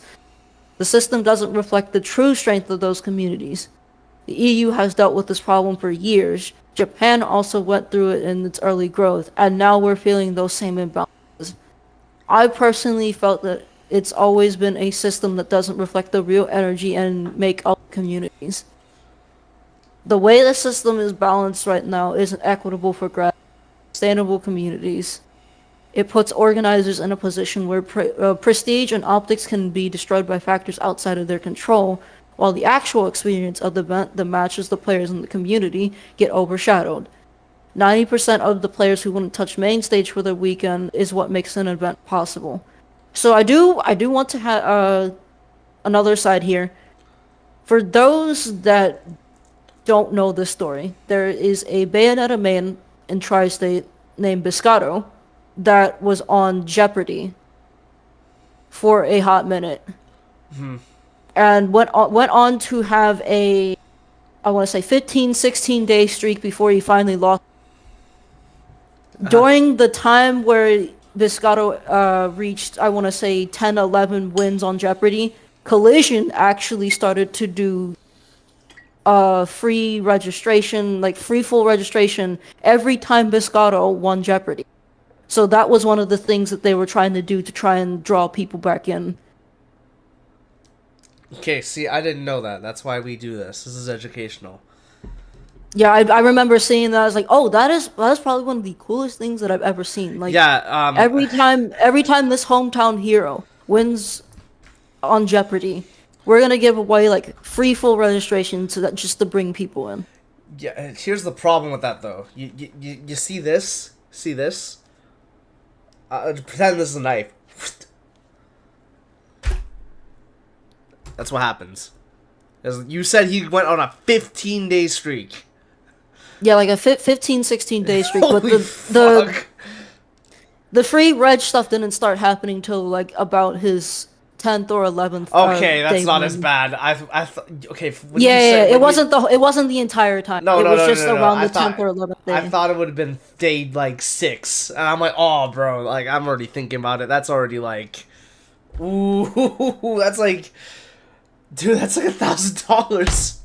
The system doesn't reflect the true strength of those communities. The EU has dealt with this problem for years. Japan also went through it in its early growth, and now we're feeling those same imbalances. I personally felt that it's always been a system that doesn't reflect the real energy and make up communities. The way the system is balanced right now isn't equitable for sustainable communities. It puts organizers in a position where prestige and optics can be destroyed by factors outside of their control, while the actual experience of the event that matches the players in the community get overshadowed. 90% of the players who wouldn't touch main stage for the weekend is what makes an event possible. So I do want to have another side here. For those that don't know this story, there is a Bayonetta main in Tri-State named Biscotto that was on Jeopardy for a hot minute. And went on to have a, I want to say 15, 16 day streak before he finally lost. During the time where Biscotto reached, I want to say 10, 11 wins on Jeopardy, Collision actually started to do free registration, like free full registration every time Biscotto won Jeopardy. So that was one of the things that they were trying to do to try and draw people back in. Okay, see, I didn't know that. That's why we do this. This is educational. Yeah, I remember seeing that. I was like, oh, that's probably one of the coolest things that I've ever seen. Like, Yeah, every time this hometown hero wins on Jeopardy, we're gonna give away like free full registration to that just to bring people in. yeah. Here's the problem with that, though. You see this? See this? Pretend this is a knife. That's what happens. As you said, he went on a 15-day streak. Yeah, like a 15, 16 day streak. But Holy fuck. the free reg stuff didn't start happening till like about his 10th or 11th. Okay, that's day not win. as bad. I okay. When Yeah, you yeah, said, it wasn't the entire time. No, it no, was no, just no, no. around I the thought, 10th or 11th day. I thought it would have been day like 6, and I'm like, oh, bro, like I'm already thinking about it. That's already like, ooh, that's like, dude, that's like $1,000.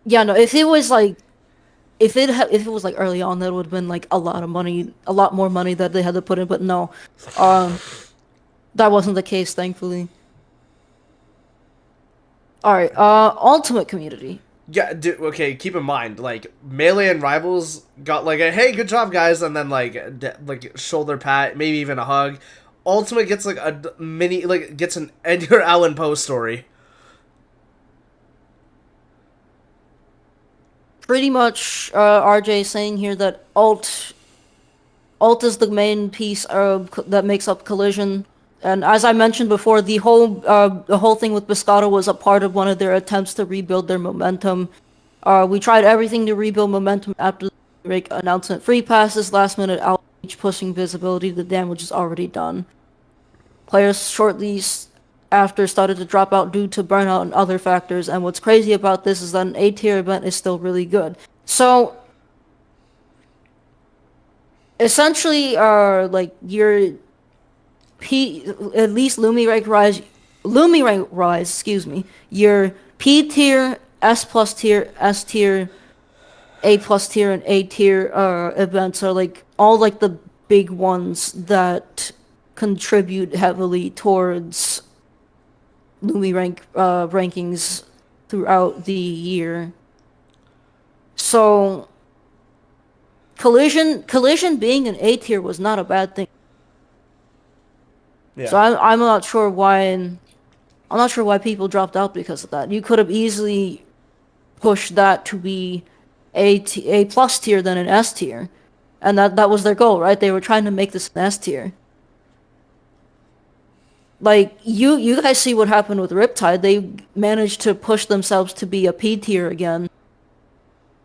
Yeah, no, if it was like if it was like early on, that would have been like a lot of money, a lot more money that they had to put in. But no, that wasn't the case, thankfully. All right, Ultimate Community. Yeah, dude, okay, keep in mind, like, Melee and Rivals got, like, a, hey, good job, guys, and then, like, shoulder pat, maybe even a hug. Ultimate gets, like, a mini, like, gets an Edgar Allan Poe story. Pretty much, RJ is saying here that Alt is the main piece that makes up Collision. And as I mentioned before, the whole thing with Biscotto was a part of one of their attempts to rebuild their momentum. We tried everything to rebuild momentum after the break announcement. Free passes, last minute outreach, pushing visibility. The damage is already done. Players shortly after started to drop out due to burnout and other factors. And what's crazy about this is that an A-tier event is still really good. So essentially, like your at least Lumi rank rise, excuse me, your P tier, S plus tier, S tier, A plus tier, and A tier events are like all like the big ones that contribute heavily towards Lumi rankings throughout the year. So Collision being an A tier was not a bad thing. Yeah. So I'm not sure why people dropped out because of that. You could have easily pushed that to be A plus tier than an S tier, and that was their goal, right? They were trying to make this an S tier. Like you guys see what happened with Riptide. They managed to push themselves to be a P tier again.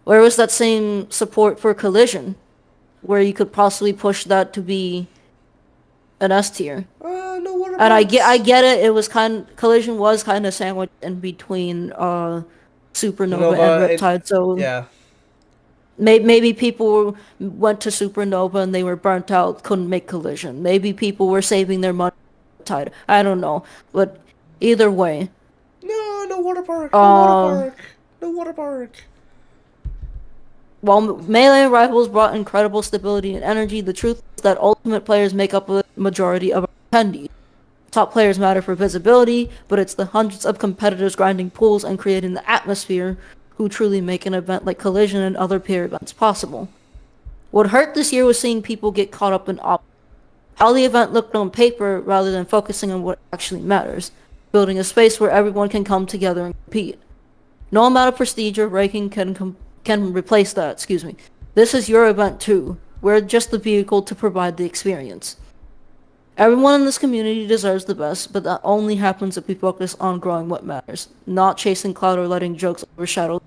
Where was that same support for Collision, where you could possibly push that to be an S tier? No water And I box. get it. It was Collision was kind of sandwiched in between Supernova and Riptide. So yeah. maybe people went to Supernova and they were burnt out, couldn't make Collision. Maybe people were saving their money for Riptide. I don't know, but either way. No water park. No water park. No water park. While Melee and Rivals brought incredible stability and energy, the truth is that Ultimate players make up a majority of attendees. Top players matter for visibility, but it's the hundreds of competitors grinding pools and creating the atmosphere who truly make an event like Collision and other peer events possible. What hurt this year was seeing people get caught up in how the event looked on paper rather than focusing on what actually matters, building a space where everyone can come together and compete. No amount of prestige or ranking can replace that, excuse me. This is your event too. We're just the vehicle to provide the experience. Everyone in this community deserves the best, but that only happens if we focus on growing what matters, not chasing clout or letting jokes overshadow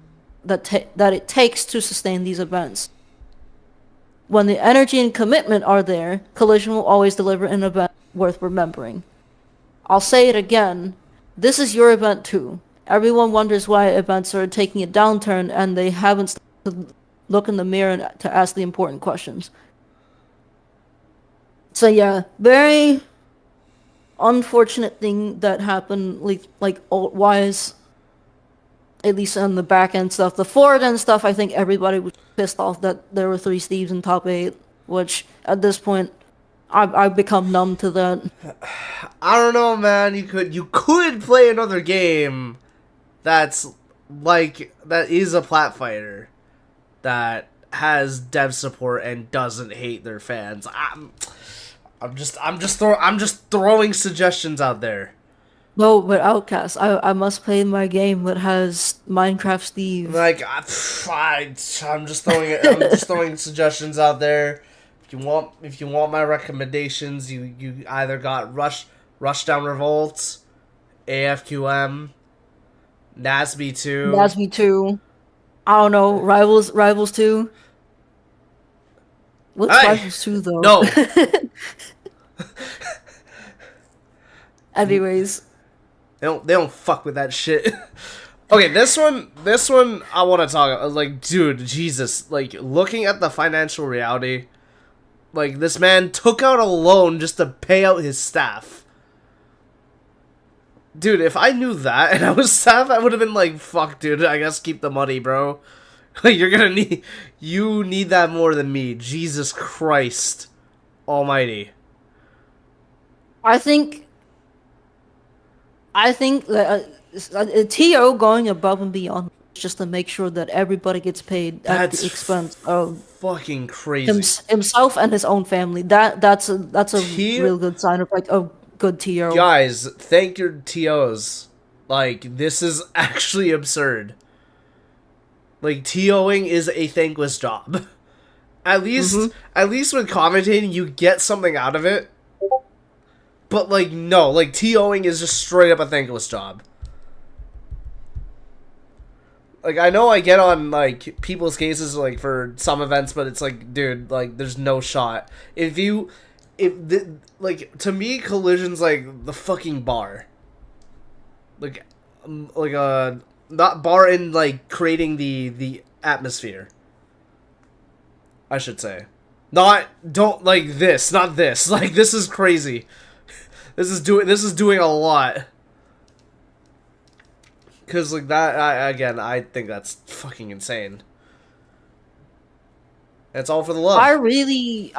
that it takes to sustain these events. When the energy and commitment are there, Collision will always deliver an event worth remembering. I'll say it again, this is your event too. Everyone wonders why events are taking a downturn and they haven't started to look in the mirror and to ask the important questions. So yeah, very unfortunate thing that happened, like alt-wise. at least on the back end stuff. The forward end stuff, I think everybody was pissed off that there were 3 Steves in top 8, which at this point, I've become numb to that. I don't know, man. You could play another game that's that is a plat fighter that has dev support and doesn't hate their fans. I'm just throwing suggestions out there. No, but Outcast, I must play my game that has Minecraft Steve. Like I'm just throwing it. I'm just throwing suggestions out there. If you want my recommendations, you either got Rushdown Revolt, AFQM, NASB 2. NASB 2. I don't know, Rivals 2. What's Hey! Rivals 2 though? No. Anyways. They don't fuck with that shit. Okay, this one I want to talk like, dude, Jesus, like looking at the financial reality, like this man took out a loan just to pay out his staff. Dude, if I knew that and I was staff, I would have been like, fuck, dude, I guess keep the money, bro. Like you need that more than me. Jesus Christ Almighty. I think that a TO going above and beyond just to make sure that everybody gets paid at the expense of fucking crazy himself and his own family. That's a real good sign of like a good TO. Guys, thank your TOs. Like, this is actually absurd. Like, TOing is a thankless job. At least with commentating, you get something out of it. But, like, no. Like, TOing is just straight up a thankless job. Like, I know I get on, like, people's cases, like, for some events, but it's like, dude, like, there's no shot. Like, to me, Collision's, like, the fucking bar. Like, not bar in, like, creating the atmosphere. I should say. Not this. Like, this is crazy. This is doing a lot. Cause like that, I think that's fucking insane. It's all for the love. I really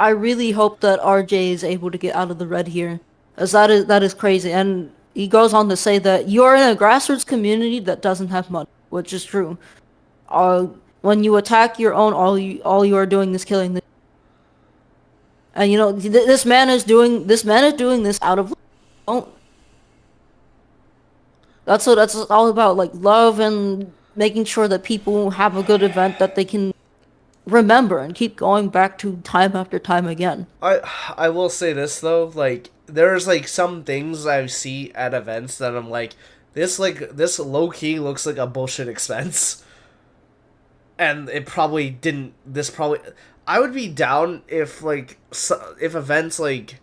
hope that RJ is able to get out of the red here, as that is crazy. And he goes on to say that you are in a grassroots community that doesn't have money, which is true. When you attack your own, all you are doing is killing. And you know this man is doing this out of. That's what that's all about, like love and making sure that people have a good event that they can remember and keep going back to time after time again. I will say this though, like there's like some things I see at events that I'm like, this low key looks like a bullshit expense, and it probably didn't. I would be down if if events like,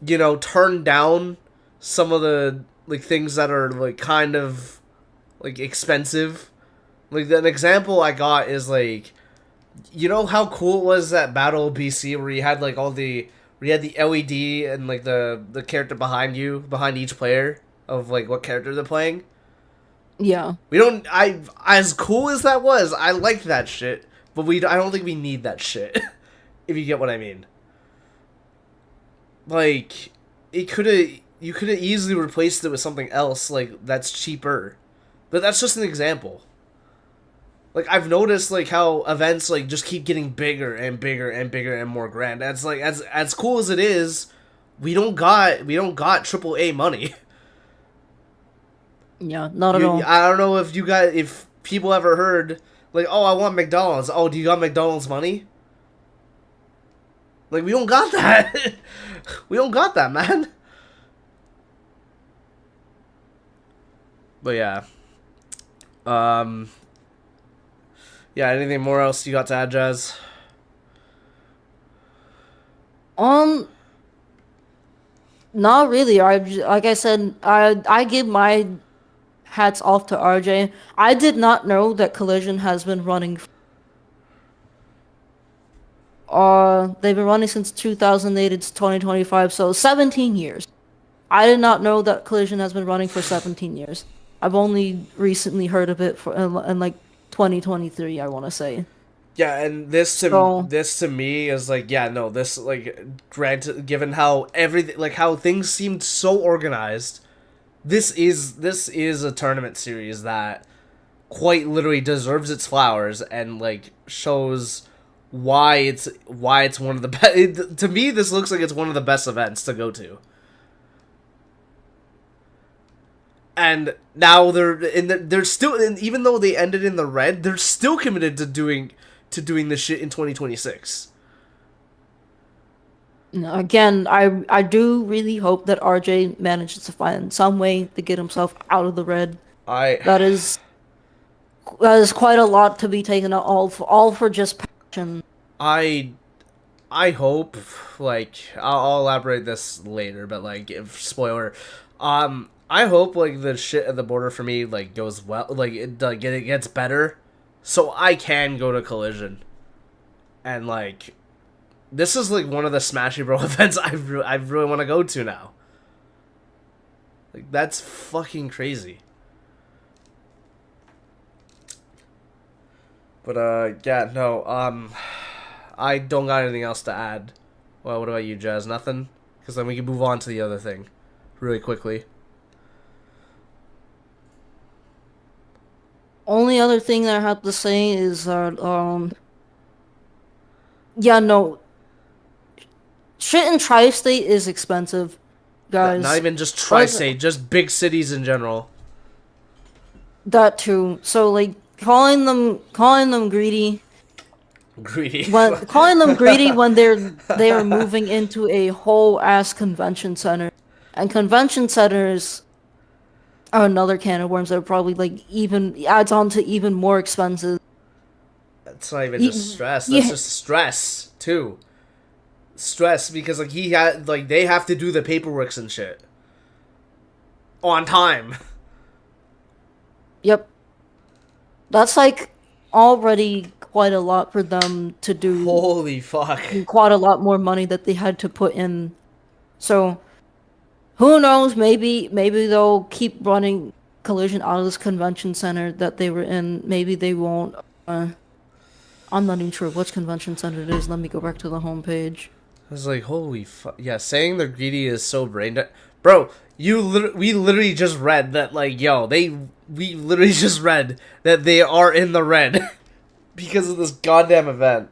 you know, turn down some of the like things that are like kind of like expensive. Like an example I got is like, you know how cool it was that Battle of BC where you had like we had the LED and like the character behind each player of like what character they're playing. Yeah. As cool as that was, I liked that shit, but I don't think we need that shit. If you get what I mean. Like you could have easily replaced it with something else like that's cheaper. But that's just an example. Like I've noticed like how events like just keep getting bigger and bigger and bigger and more grand. That's like as cool as it is, we don't got AAA money. Yeah, not at all. I don't know if people ever heard like, oh, I want McDonald's. Oh, do you got McDonald's money? Like we don't got that. We don't got that, man. But yeah. Yeah, anything more else you got to add, Jazz? Not really. Like I said, I give my hats off to RJ. I did not know that Collision has been running. They've been running since 2008. It's 2025, so 17 years. I did not know that Collision has been running for 17 years. I've only recently heard of it in like 2023, I want to say. Yeah, and So, this to me is like, yeah, no, this like, granted, given how everything, like how things seemed so organized, this is a tournament series that quite literally deserves its flowers and like shows why it's one of the best. To me, this looks like it's one of the best events to go to. And now they're still, and even though they ended in the red, they're still committed to doing this shit in 2026. again, I do really hope that RJ manages to find some way to get himself out of the red. I That is that is quite a lot to be taken out all for just passion. I I hope, like, I'll elaborate this later, but like, if spoiler, I hope like the shit at the border for me like goes well, like it gets better, so I can go to Collision, and like, this is like one of the Smashy Bro events I really want to go to now. Like, that's fucking crazy. But yeah, no, I don't got anything else to add. Well, what about you, Jazz? Nothing? Because then we can move on to the other thing really quickly. Only other thing that I have to say is that yeah, no, shit in Tri-State is expensive, Not guys. even just Like tri-state, just big cities in general. that too. So like calling them greedy Greedy. when calling them greedy when they are moving into a whole ass convention center, and convention centers are another can of worms that are probably like even adds on to even more expenses. That's not even just stress. That's Yeah, just stress too. Stress because like he had like they have to do the paperwork and shit on time. yep. That's like already quite a lot for them to do, Holy fuck. quite a lot more money that they had to put in. So who knows? Maybe they'll keep running Collision out of this convention center that they were in. Maybe they won't. I'm not even sure which convention center it is. Let me go back to the homepage. I was like, holy fuck. Yeah, saying they're greedy is so brain dead. Bro, we literally just read that, like, yo, we literally just read that they are in the red because of this goddamn event.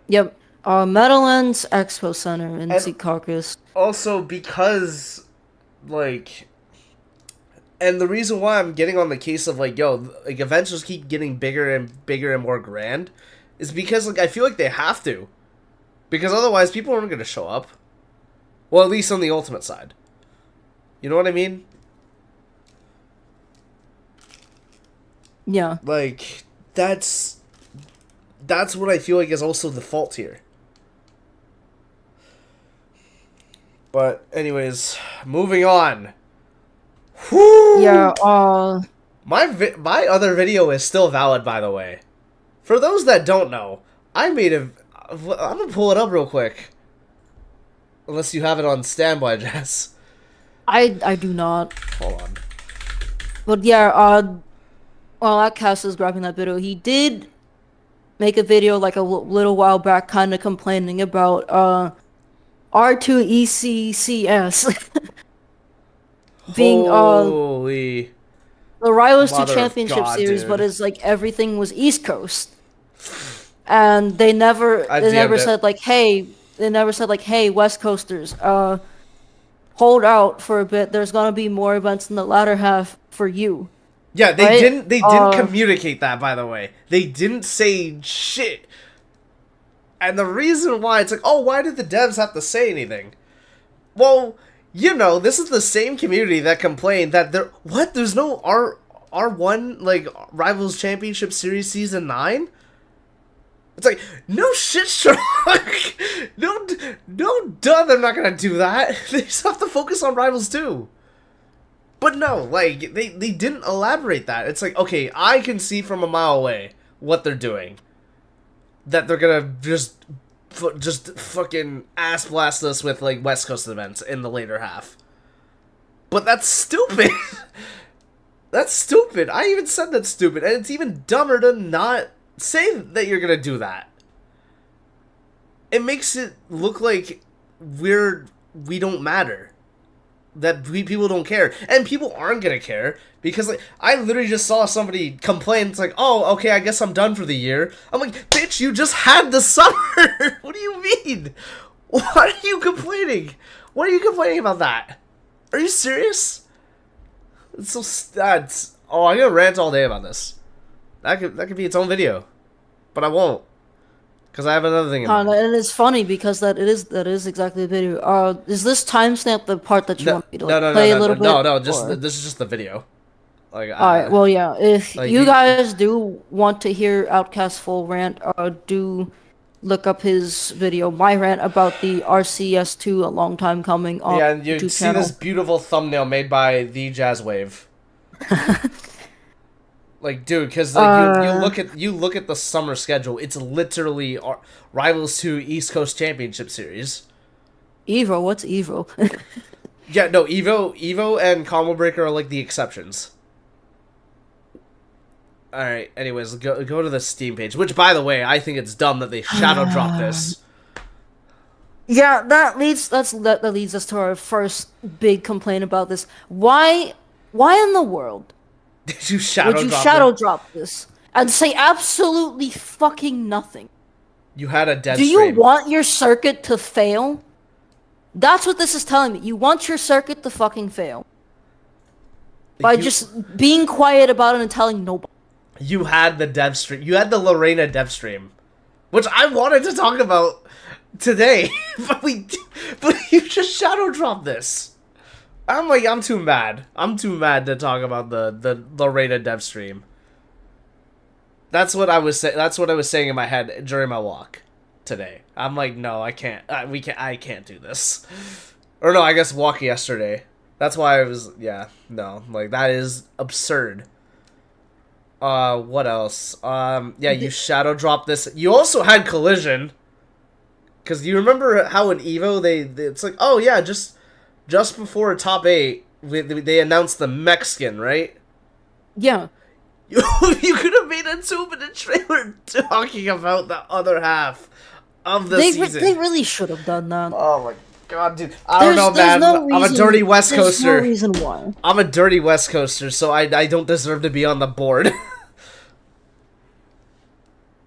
Yep. Meadowlands Expo Center in And Secaucus. also because, like, and the reason why I'm getting on the case of, like, yo, like, events just keep getting bigger and more grand is because, like, I feel like they have to. Because otherwise, people aren't going to show up. Well, at least on the Ultimate side. You know what I mean? Yeah. Like, that's what I feel like is also the fault here. But anyways, moving on. Whoo! Yeah. My other video is still valid, by the way. For those that don't know, I made a. I'm gonna pull it up real quick. Unless you have it on standby, Jess. I do not. Hold on. But yeah. While that cast is grabbing that video, he did make a video like a little while back, kind of complaining about R2ECCS being Holy the Rivals to Mother of Championship God, series, dude. but it's like everything was East Coast, and they never I they never DM'd it. said like hey West Coasters hold out for a bit. There's gonna be more events in the latter half for you. Yeah, Right? they didn't communicate that, by the way. They didn't say shit. And the reason why it's like, oh, why did the devs have to say anything? Well, you know, this is the same community that complained that there's no R1 like Rivals Championship Series Season 9? It's like, no shit, Sherlock. no duh, they're not gonna do that. They just have to focus on Rivals 2. But no, like, they didn't elaborate that. It's like, okay, I can see from a mile away what they're doing. That they're gonna just fucking ass blast us with, like, West Coast events in the later half. But that's stupid! That's stupid. I even said that's stupid, and it's even dumber to not say that you're gonna do that. It makes it look like we don't matter. That people don't care, and people aren't gonna care because like I literally just saw somebody complain. It's like, oh, okay, I guess I'm done for the year. I'm like, bitch, you just had the summer. What do you mean? Why are you complaining? What are you complaining about that? Are you serious? It's so that's oh, I'm gonna rant all day about this. That could be its own video, but I won't because I have another thing in mind. And it's funny because that is exactly the video. Is this timestamp the part that you want me to play a little bit? No. Or? This is just the video. Like, all right. Well, yeah. If like you guys do want to hear Outcast's full rant, do look up his video, my rant about the RCS2, a long time coming. On yeah, and you YouTube see channel. this beautiful thumbnail made by the Jazzwave. Like, dude, because like you look at the summer schedule. It's literally Rivals 2 East Coast Championship Series. Evo, what's Evo? Yeah, no, Evo, and Combo Breaker are like the exceptions. All right. Anyways, go to the Steam page. Which, by the way, I think it's dumb that they shadow drop this. Yeah, that leads us to our first big complaint about this. Why in the world Did you would you shadow drop this and say absolutely fucking nothing? You had a dead Do stream. you want your circuit to fail? That's what this is telling me. You want your circuit to fucking fail by just being quiet about it and telling nobody. You had the dev stream. You had the Lorena dev stream, which I wanted to talk about today, but you just shadow dropped this. I'm too mad. I'm too mad to talk about the Lorena dev stream. That's what I was saying in my head during my walk today. I'm like, no, I can't. I can't do this. Or no, I guess walk yesterday. That's why I was. Yeah, no, like that is absurd. What else? Yeah, you shadow dropped this. You also had Collision. Cause you remember how in Evo it's like, oh yeah, just before top 8, they announced the Mexican, right? Yeah. You could have made a 2-minute trailer talking about the other half of the season. They really should have done that. Oh my god, dude! I don't know, man. I'm a dirty West Coaster. There's no reason why. I'm a dirty West Coaster, so I don't deserve to be on the board.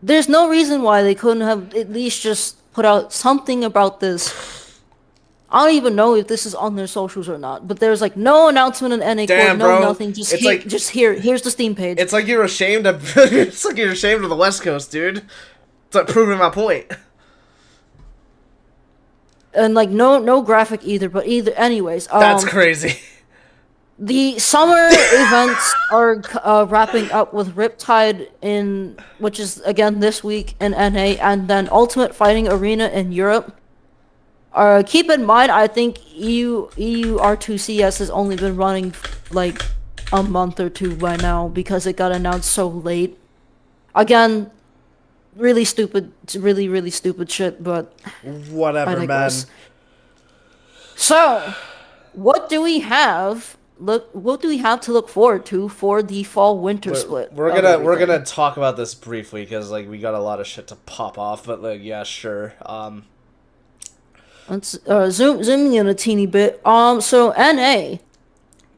There's no reason why they couldn't have at least just put out something about this. I don't even know if this is on their socials or not, but there's like no announcement in NA Corp, no nothing. Just here's the Steam page. It's like you're ashamed of. It's like you're ashamed of the West Coast, dude. It's like proving my point. And like no graphic either, but anyways. That's crazy. The summer events are wrapping up with Riptide which is again this week in NA, and then Ultimate Fighting Arena in Europe. Keep in mind, I think EU R2CS has only been running like a month or two by now because it got announced so late. Again, really stupid shit, but whatever, man. So, what do we have? What do we have to look forward to for the fall-winter split? We're gonna talk about this briefly because like we got a lot of shit to pop off, but like yeah, sure. Let's zoom in a teeny bit. So NA.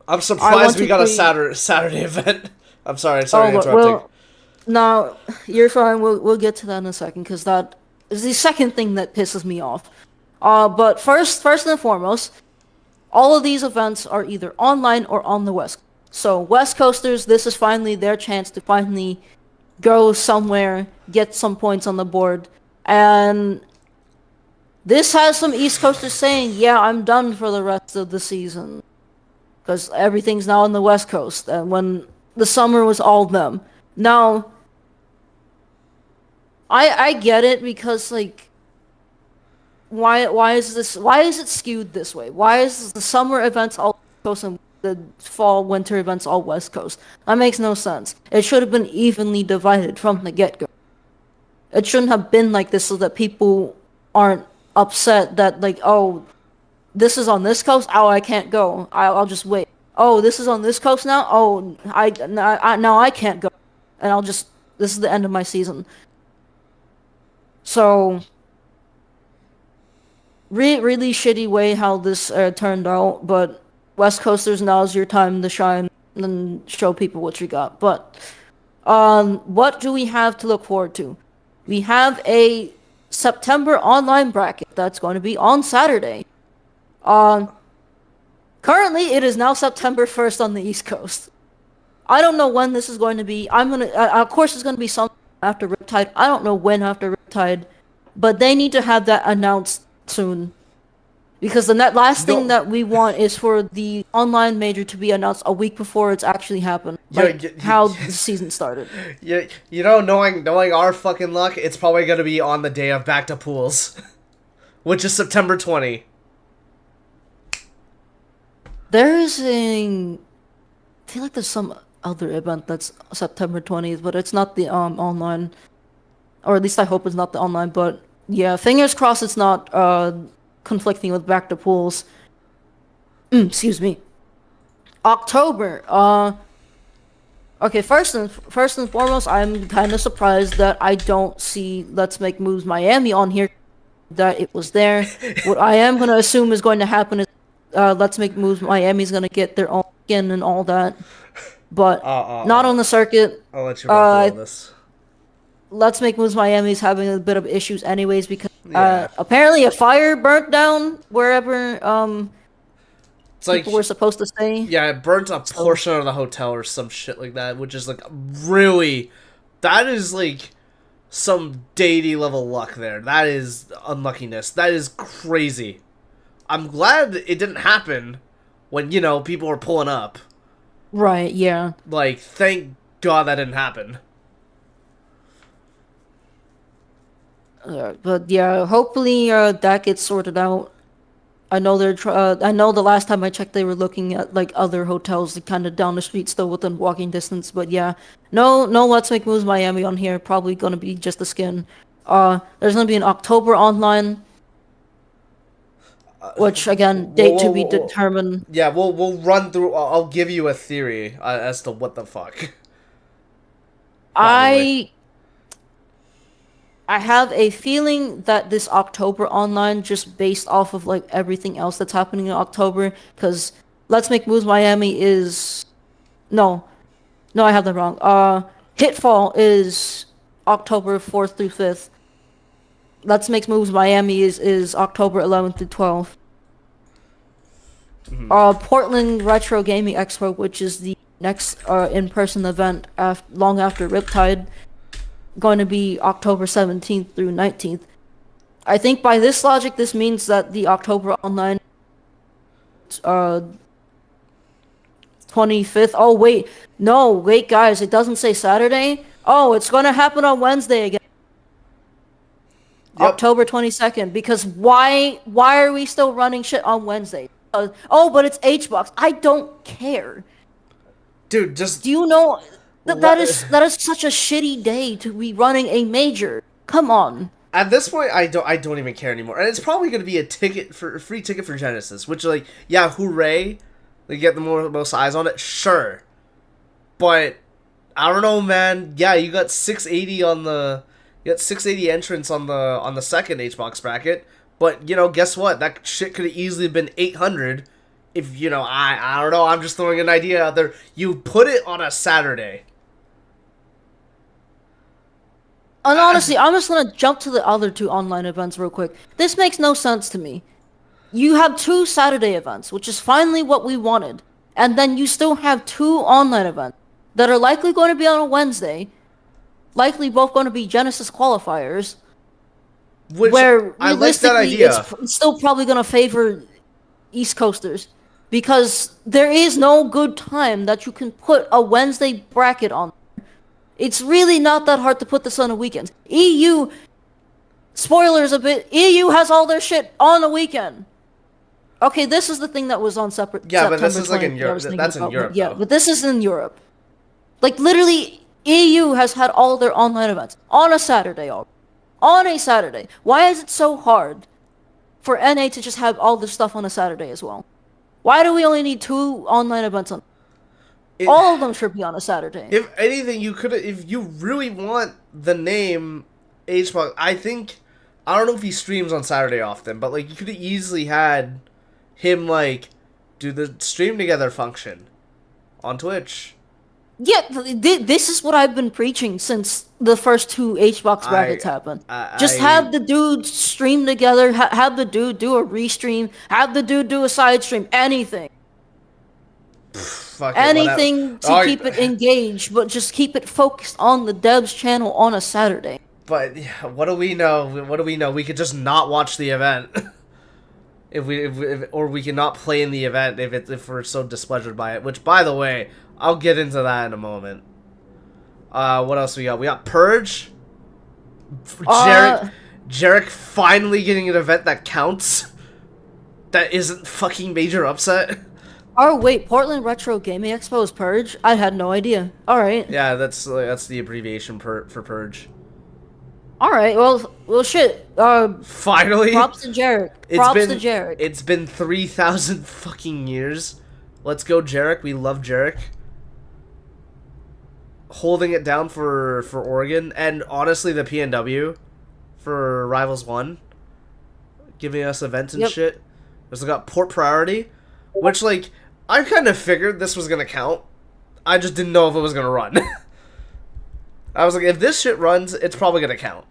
I'm surprised we got a Saturday event. I'm sorry interrupting. Well, no, you're fine. We'll get to that in a second because that is the second thing that pisses me off. But first and foremost, all of these events are either online or on the West. So West Coasters, this is finally their chance to finally go somewhere, get some points on the board, and this has some East Coasters saying, yeah, I'm done for the rest of the season. Because everything's now on the West Coast, and when the summer was all them. Now, I get it because, like, why is it skewed this way? Why is the summer events all West Coast and the fall winter events all West Coast? That makes no sense. It should have been evenly divided from the get-go. It shouldn't have been like this so that people aren't upset that like, oh, this is on this coast, oh, I can't go, I'll just wait. oh, this is on this coast now. Oh, now I can't go, and I'll just this is the end of my season. So really shitty way how this turned out, but West Coasters, now's your time to shine and show people what you got. But what do we have to look forward to? We have a September online bracket that's going to be on Saturday. Currently it is now September 1st on the East Coast. I don't know when this is going to be. Of course it's going to be some after Riptide. I don't know when after Riptide, but they need to have that announced soon. Because the last thing that we want is for the online major to be announced a week before it's actually happened. Like how the season started. Yeah, you know, knowing our fucking luck, it's probably gonna be on the day of Back to Pools, which is September 20. There is I feel like there's some other event that's September 20th, but it's not the online, or at least I hope it's not the online. But yeah, fingers crossed it's not conflicting with Back to Pools. Excuse me. October. Okay. First and foremost, I'm kind of surprised that I don't see Let's Make Moves Miami on here. That it was there. What I am gonna assume is going to happen is Let's Make Moves Miami's gonna get their own skin and all that, but not on the circuit. I'll let you run through all this. Let's Make Moves Miami's having a bit of issues anyways because apparently a fire burnt down wherever it's like people were supposed to stay. Yeah, it burnt a portion of the hotel or some shit like that, which is like really, that is like some deity level luck there. That is unluckiness. That is crazy. I'm glad it didn't happen when, you know, people were pulling up. Right, yeah. Like, thank God that didn't happen. But yeah, hopefully that gets sorted out. I know I know the last time I checked, they were looking at like other hotels kind of down the street, still within walking distance. But yeah, no, Let's Make Moves Miami on here. Probably gonna be just a skin. There's gonna be an October online, which again, date to be determined. Yeah, we'll run through. I'll give you a theory as to what the fuck. I have a feeling that this October online, just based off of like everything else that's happening in October, because Let's Make Moves Miami is no, I have that wrong. Hitfall is October 4th through 5th. Let's Make Moves Miami is October 11th through 12th. Portland Retro Gaming Expo, which is the next in-person event long after Riptide, going to be October 17th through 19th. I think by this logic, this means that the October online 25th. Oh wait, no, wait guys, it doesn't say Saturday. Oh, it's going to happen on Wednesday again. Yep. October 22nd, because why are we still running shit on Wednesday? But it's HBox. I don't care. Dude, just... Do you know... That is such a shitty day to be running a major. Come on. At this point, I don't even care anymore. And it's probably going to be a free ticket for Genesis, which, like, yeah, hooray. They get the most eyes on it, sure. But, I don't know, man. Yeah, you got 680 on the... You got 680 entrants on the second HBox bracket, but you know, guess what? That shit could have easily been 800 if, you know, I don't know, I'm just throwing an idea out there. You put it on a Saturday. And honestly, I'm just gonna jump to the other two online events real quick. This makes no sense to me. You have 2 Saturday events, which is finally what we wanted, and then you still have 2 online events that are likely going to be on a Wednesday. Likely both going to be Genesis qualifiers. Which, where I like that idea. It's still probably going to favor East Coasters. Because there is no good time that you can put a Wednesday bracket on. It's really not that hard to put this on a weekend. EU, spoilers a bit, EU has all their shit on a weekend. Okay, this is the thing that was on separate. Yeah, September but this is 20th like in Europe. That's in Europe. Yeah, though. but this is in Europe. Like, literally... EU has had all their online events on a Saturday already. On a Saturday. Why is it so hard for NA to just have all this stuff on a Saturday as well? Why do we only need 2 online events on? It, All of them should be on a Saturday. if anything, you could, if you really want the name HBox, I think, I don't know if he streams on Saturday often, but like you could have easily had him like do the stream together function on Twitch. Yeah, this is what I've been preaching since the first 2 HBox brackets happened. Just have the dude stream together, have the dude do a restream, have the dude do a side stream, anything. Anything to keep it engaged, but just keep it focused on the devs channel on a Saturday. But what do we know? What do we know? We could just not watch the event. Or we cannot play in the event if we're so displeasured by it. Which, by the way, I'll get into that in a moment. What else we got? We got Purge. Jarek finally getting an event that counts. That isn't fucking major upset. Oh wait, Portland Retro Gaming Expo is Purge? I had no idea. All right. Yeah, that's the abbreviation for Purge. All right. Well, shit. Finally. Props to Jarek. Props to Jarek. It's been 3,000 fucking years. Let's go, Jarek. We love Jarek. Holding it down for Oregon, and honestly, the PNW for Rivals 1, giving us events and shit. We also got Port Priority, which, like, I kind of figured this was gonna count. I just didn't know if it was gonna run. I was like, if this shit runs, it's probably gonna count.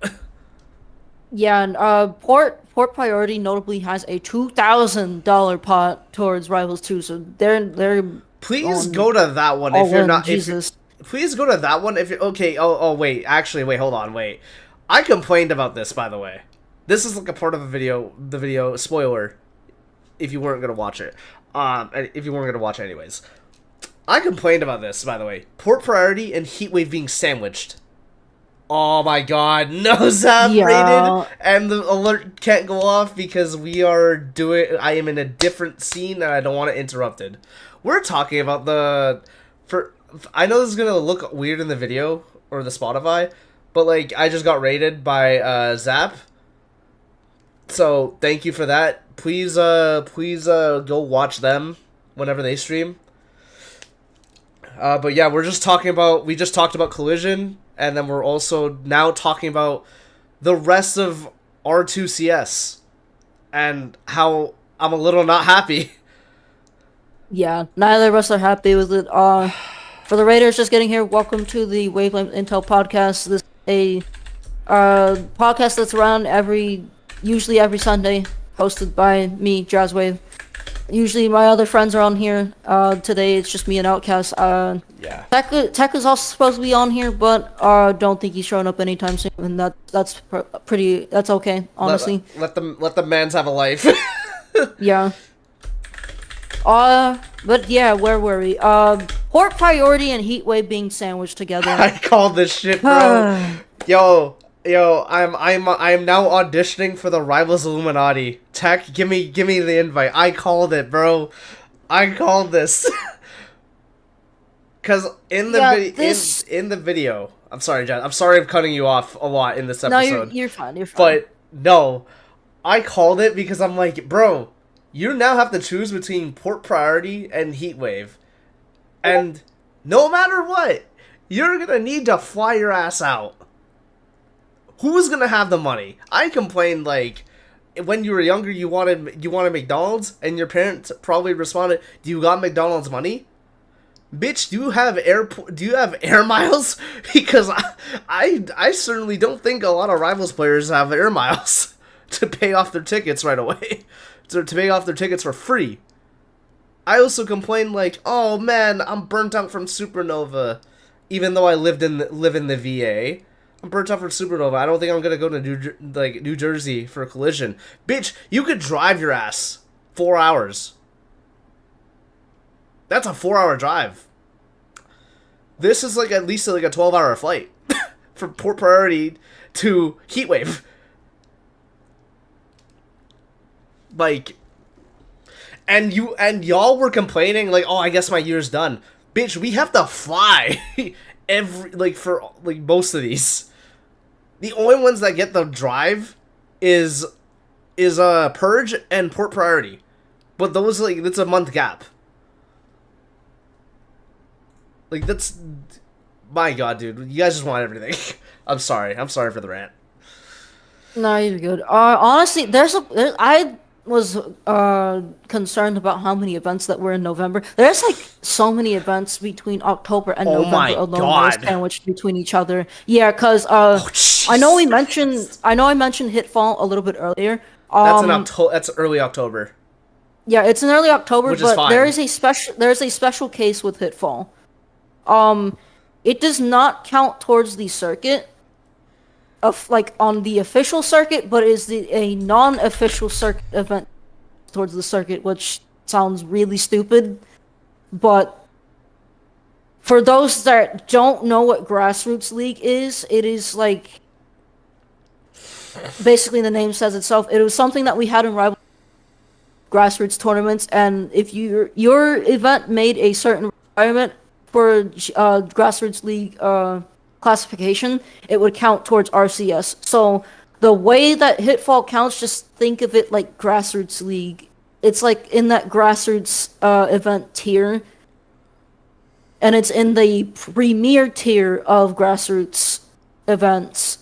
Yeah, and Port Priority notably has a $2,000 pot towards Rivals 2, so they're please go to that one if you're not. Jesus. Please go to that one if you're okay. Oh wait, actually wait, hold on, wait. I complained about this, by the way. This is like a part of the video spoiler. If you weren't gonna watch it, if you weren't gonna watch it anyways. I complained about this, by the way. Port Priority and Heatwave being sandwiched. Oh my god, no Zap rated, and the alert can't go off because I am in a different scene and I don't want it interrupted. We're talking about I know this is gonna look weird in the video, or the Spotify, but like, I just got rated by Zap. So, thank you for that. Please go watch them whenever they stream. But yeah, we just talked about Collision, and then we're also now talking about the rest of R2CS, and how I'm a little not happy. Yeah, neither of us are happy with it. For the Raiders just getting here, welcome to the Wavelength Intel podcast. This is a podcast that's around usually every Sunday, hosted by me, Jazzwave. Usually my other friends are on here. Today it's just me and Outcast. Yeah. Tech is also supposed to be on here, but don't think he's showing up anytime soon, and that's okay, honestly. Let the mans have a life. Yeah. But yeah, where were we? Port Priority and Heatwave being sandwiched together. I called this shit, bro. Yo, I'm now auditioning for the Rivals Illuminati. Tech, give me the invite. I called it, bro. I called this. Cause in the video, I'm sorry, Jen. I'm sorry I'm cutting you off a lot in this episode. No, you're fine. You're fine. But no, I called it because I'm like, bro, you now have to choose between Port Priority and Heatwave, and no matter what, you're gonna need to fly your ass out. Who's gonna have the money? I complained, like, when you were younger, you wanted McDonald's, and your parents probably responded, "Do you got McDonald's money? Bitch, do you have air miles?" Because I certainly don't think a lot of Rivals players have air miles to pay off their tickets right away, to pay off their tickets for free. I also complained, like, oh man, I'm burnt out from Supernova, even though I live in the VA. I'm burnt out from Supernova. I don't think I'm gonna go to New Jersey for a Collision. Bitch, you could drive your ass 4 hours. That's a 4-hour drive. This is like at least like a 12-hour flight from Port Priority to Heatwave. Like, and y'all were complaining like, oh, I guess my year's done. Bitch, we have to fly for most of these. The only ones that get the drive is Purge and Port Priority. But those, like, that's a month gap. Like, that's... My god, dude. You guys just want everything. I'm sorry for the rant. No, you're good. Honestly, I was concerned about how many events that were in November. There's like so many events between October and Oh November my alone that God. are sandwiched between each other. Yeah, cause I know I mentioned Hitfall a little bit earlier. That's early October. Yeah, it's in early October, Which is but fine. there's a special case with Hitfall. It does not count towards the circuit of like on the official circuit, but is a non-official circuit event towards the circuit, which sounds really stupid. But for those that don't know what Grassroots League is, it is like basically the name says itself. It was something that we had in rival grassroots tournaments, and if your event made a certain requirement for Grassroots League classification, it would count towards RCS. So the way that Hitfall counts, just think of it like Grassroots League. It's like in that Grassroots event tier, and it's in the premier tier of Grassroots events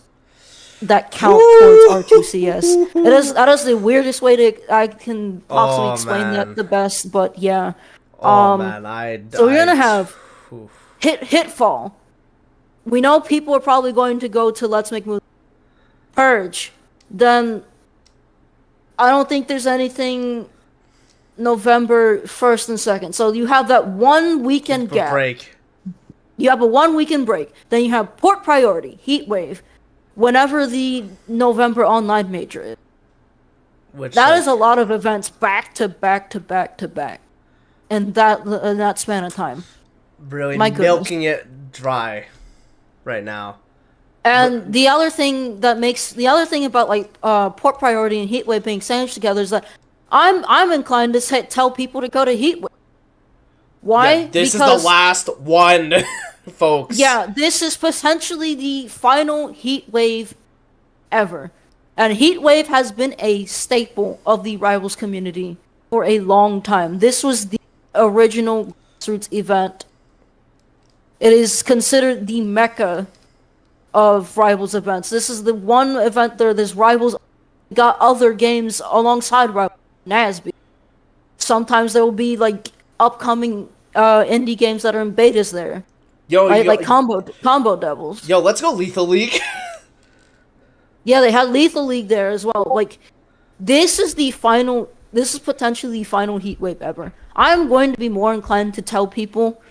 that count towards R2CS. That is the weirdest way I can possibly explain that the best, but yeah. So we're gonna have Hitfall. We know people are probably going to go to Let's Make Moves Purge. Then I don't think there's anything November 1st and 2nd. So you have that 1 weekend gap. Break. You have a 1 weekend break. Then you have Port Priority, Heatwave, whenever the November online major is. That is a lot of events back to back to back to back. In that span of time. Really milking it dry right now. And the other thing about like Port Priority and Heatwave being sandwiched together is that I'm inclined to tell people to go to Heatwave. Why? Yeah, this is the last one, folks. Yeah, this is potentially the final Heatwave ever. And Heatwave has been a staple of the Rivals community for a long time. This was the original Grassroots event. It is considered the mecca of Rivals events. This is the one event there's Rivals got other games alongside Rivals. NASB. Sometimes there will be like upcoming indie games that are in betas there. Like Combo Devils. Yo, let's go Lethal League. Yeah, they had Lethal League there as well. Like, this is potentially the final Heatwave ever. I'm going to be more inclined to tell people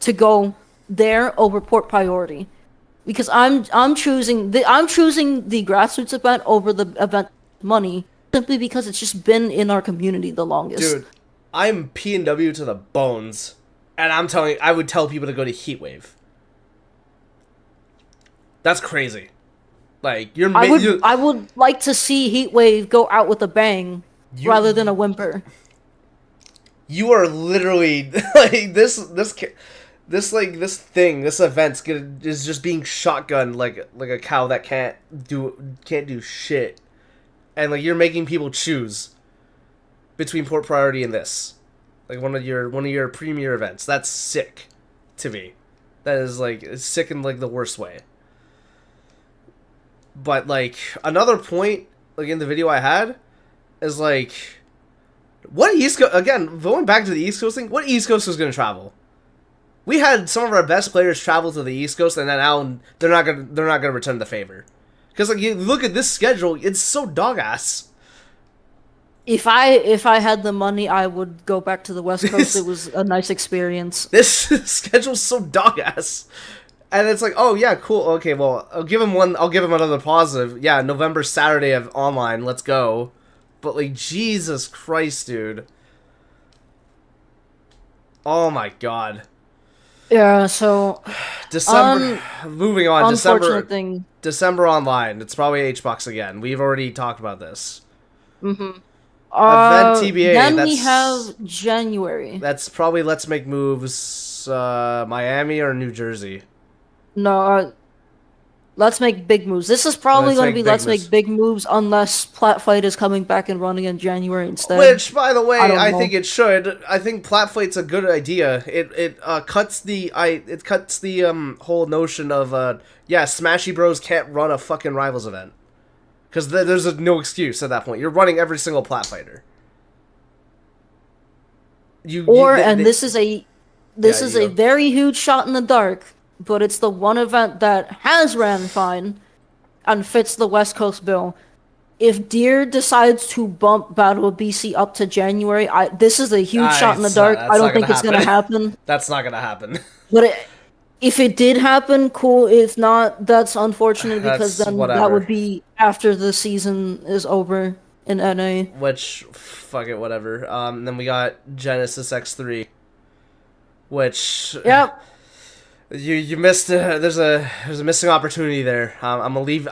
to go there over Port Priority. Because I'm choosing the Grassroots event over the event money, simply because it's just been in our community the longest. Dude, I'm P&W to the bones. And I'm telling you, I would tell people to go to Heatwave. That's crazy. Like, I would like to see Heatwave go out with a bang rather than a whimper. You are literally like this event is just being shotgunned like a cow that can't do shit. And like you're making people choose between Port Priority and this. Like one of your premier events. That's sick to me. That is like it's sick in like the worst way. But like another point like in the video I had is like what East Coast again, going back to the East Coast thing, what East Coast is gonna travel? We had some of our best players travel to the East Coast and then now they're not gonna return the favor. Because like you look at this schedule, it's so dog ass. If I had the money, I would go back to the West Coast. It was a nice experience. This schedule's so dog ass. And it's like, oh yeah, cool. Okay, well, I'll give him another positive. Yeah, November Saturday of online. Let's go. But like, Jesus Christ, dude. Oh my God. Yeah. So. December. Moving on. Unfortunate thing. December online. It's probably HBox again. We've already talked about this. Mm-hmm. Event TBA. Then we have January. That's probably Let's Make Moves, Miami or New Jersey. No, let's make big moves. This is probably Let's going to make be big let's moves. make big moves unless Platfight is coming back and running in January instead. Which, by the way, I don't I know. think it should. I think Platflight's a good idea. It cuts the whole notion of yeah, Smashy Bros can't run a fucking Rivals event because there's no excuse at that point. You're running every single Platfighter. This is a Yeah. very huge shot in the dark, but it's the one event that has ran fine and fits the West Coast bill. If Deer decides to bump Battle of BC up to January, this is a huge shot in the dark. I don't think it's gonna happen. That's not gonna happen. But if it did happen, cool. If not, that's unfortunate because That's then that whatever. would be after the season is over in NA. Which, fuck it, whatever. Then we got Genesis X3, which Yep. you missed. There's a missing opportunity there. I'm gonna leave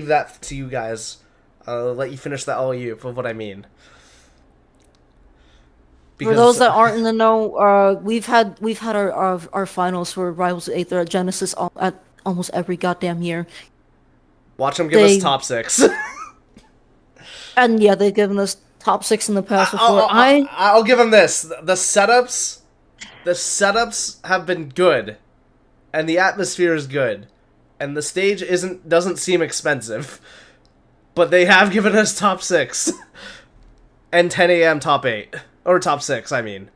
that to you guys. I'll let you finish that all you of what I mean. For those that aren't in the know, we've had our finals for Rivals Aether at Genesis at almost every goddamn year. Watch them give us top 6. And yeah, they've given us top 6 in the past before. I'll give them this. The setups have been good, and the atmosphere is good, and the stage doesn't seem expensive, but they have given us top 6 and 10 a.m. top 8 or top 6. I mean,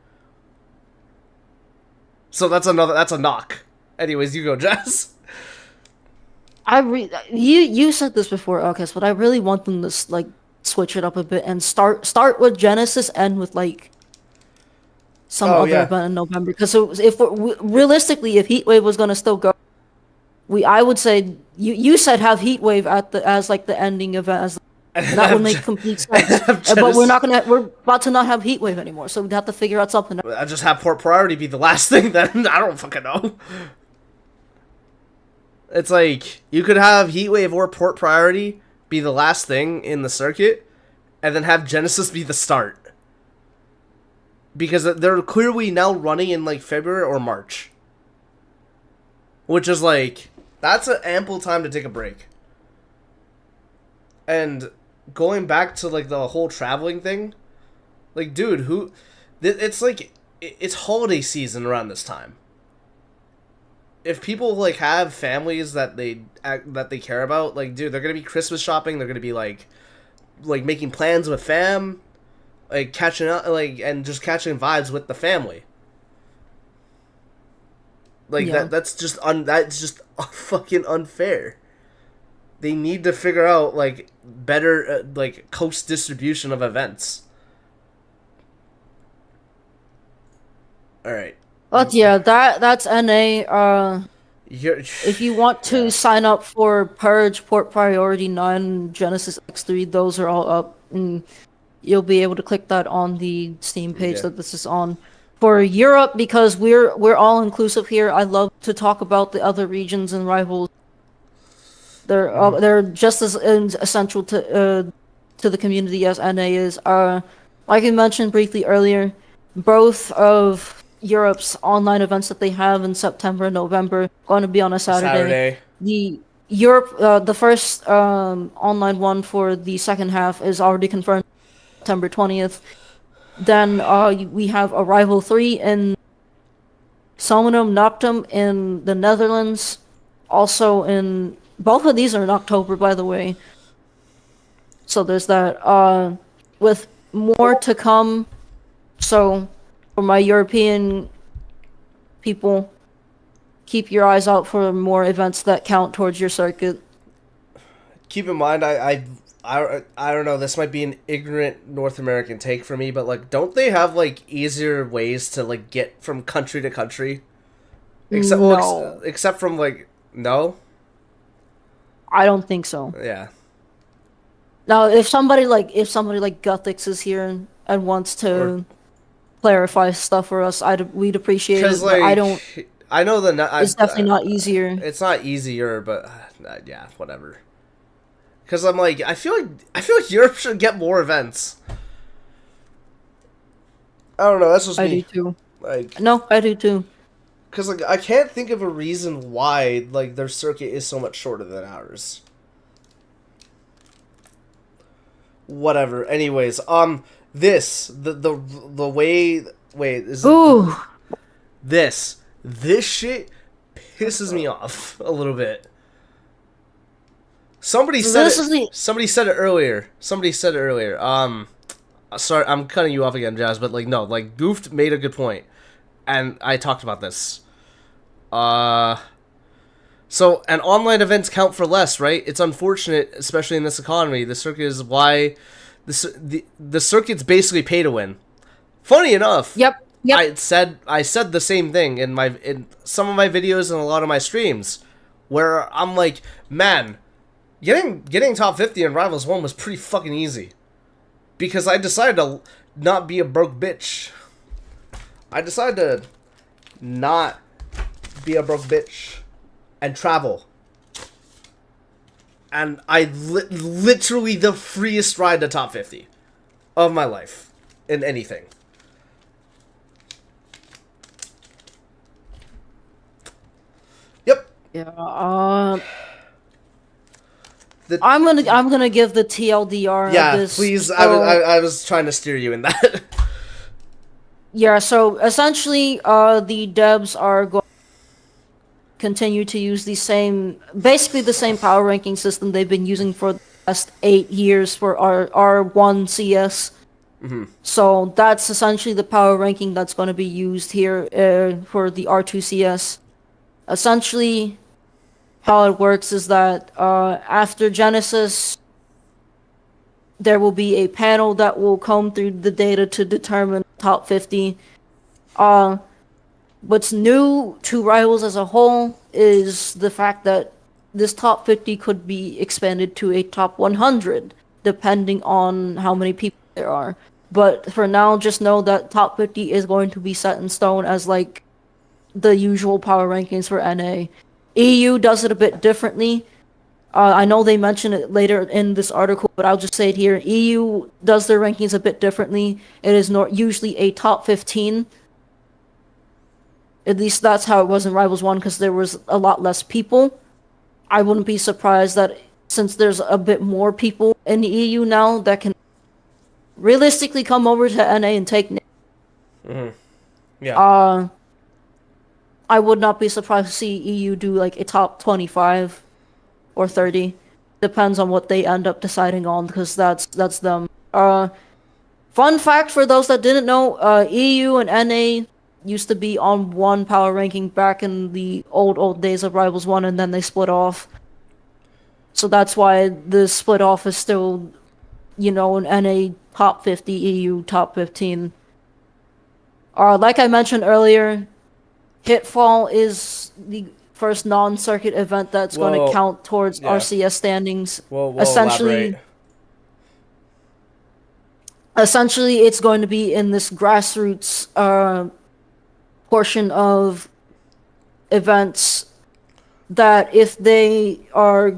so that's a knock. Anyways, you go, Jazz. You said this before, August, but I really want them to like switch it up a bit and start with Genesis, end with like some other event in November. Because realistically, if Heatwave was gonna still go, I would say you said have Heatwave as like the ending event. That would make complete sense. But we're about to not have Heatwave anymore, so we'd have to figure out something. I just have Port Priority be the last thing. Then I don't fucking know. It's like you could have Heatwave or Port Priority be the last thing in the circuit, and then have Genesis be the start. Because they're clearly now running in like February or March. Which is like, that's an ample time to take a break. And going back to like the whole traveling thing, like dude, it's like, it's holiday season around this time. If people like have families that they care about, like dude, they're gonna be Christmas shopping. They're gonna be like making plans with fam, like catching up, like and just catching vibes with the family. Like that's just fucking unfair. They need to figure out like better like coast distribution of events. All right. But yeah, that's NA. If you want to sign up for Purge, Port Priority 9, Genesis X3, those are all up, and you'll be able to click that on the Steam page that this is on. For Europe, because we're all inclusive here, I love to talk about the other regions and rivals. They're just as essential to the community as NA is. Like I mentioned briefly earlier, both of Europe's online events that they have in September and November going to be on a Saturday. The first online one for the second half is already confirmed, September 20th. Then we have Arrival 3 in Somenum Noctum in the Netherlands. Also in both of these are in October, by the way. So there's that. With more to come. So for my European people, keep your eyes out for more events that count towards your circuit. Keep in mind, I don't know, this might be an ignorant North American take for me, but like, don't they have like easier ways to like get from country to country? Except from like, no? I don't think so. Yeah. Now, if somebody like Guthix is here and wants to clarify stuff for us, we'd appreciate it. Like, I know it's definitely not easier. It's not easier, but yeah, whatever. Because I'm like, I feel like Europe should get more events. I don't know. That's just me. I do too. Like, no, I do too. Because like I can't think of a reason why like their circuit is so much shorter than ours. Whatever. Anyways, the way wait is Ooh. this shit pisses me off a little bit. Somebody said it earlier. Sorry, I'm cutting you off again, Jazz, but like no, like Goofed made a good point, and I talked about this. So and online events count for less, right? It's unfortunate, especially in this economy. The circuit is why the circuit's basically pay to win. Funny enough, Yep. I said the same thing in some of my videos and a lot of my streams, where I'm like, man, getting top 50 in Rivals 1 was pretty fucking easy. Because I decided to not be a broke bitch. I decided to not be a broke bitch and travel. And I literally the freest ride to top 50 of my life in anything. Yep. Yeah. I'm gonna give the TLDR. Yeah, this, please. I was trying to steer you in that. Yeah. So essentially, the devs are going to continue to use basically the same power ranking system they've been using for the last 8 years for our R1 CS. Mm-hmm. So that's essentially the power ranking that's going to be used here for the R2 CS. Essentially, how it works is that after Genesis, there will be a panel that will comb through the data to determine top 50. What's new to Rivals as a whole is the fact that this top 50 could be expanded to a top 100, depending on how many people there are. But for now, just know that top 50 is going to be set in stone as like the usual power rankings for NA. EU does it a bit differently. I know they mention it later in this article, but I'll just say it here. EU does their rankings a bit differently. It is usually a top 15. At least that's how it was in Rivals 1, because there was a lot less people. I wouldn't be surprised that since there's a bit more people in the EU now that can realistically come over to NA and take... Mm-hmm. Yeah. I would not be surprised to see EU do like a top 25 or 30. Depends on what they end up deciding on, because that's them. Fun fact for those that didn't know, EU and NA used to be on one power ranking back in the old days of Rivals 1, and then they split off. So that's why the split off is still, an NA top 50, EU top 15. Like I mentioned earlier, Hitfall is the first non-circuit event that's going to count towards RCS standings. Essentially, it's going to be in this grassroots portion of events that if they are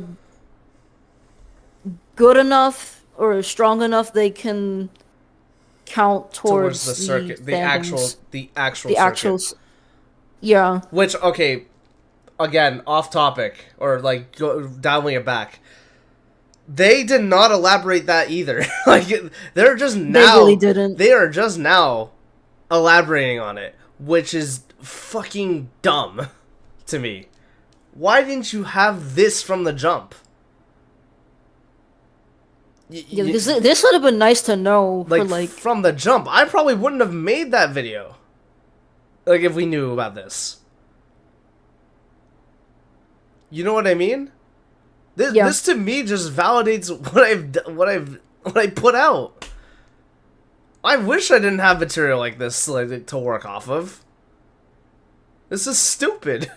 good enough or strong enough, they can count towards the circuit, the actual circuit. Yeah. Which, okay, again, off topic, or like dialing it back. They did not elaborate that either. Like they're just now. They really didn't. They are just now elaborating on it, which is fucking dumb to me. Why didn't you have this from the jump? Because this would have been nice to know. From the jump. I probably wouldn't have made that video. Like if we knew about this. You know what I mean? This to me just validates what I put out. I wish I didn't have material like this to work off of. This is stupid.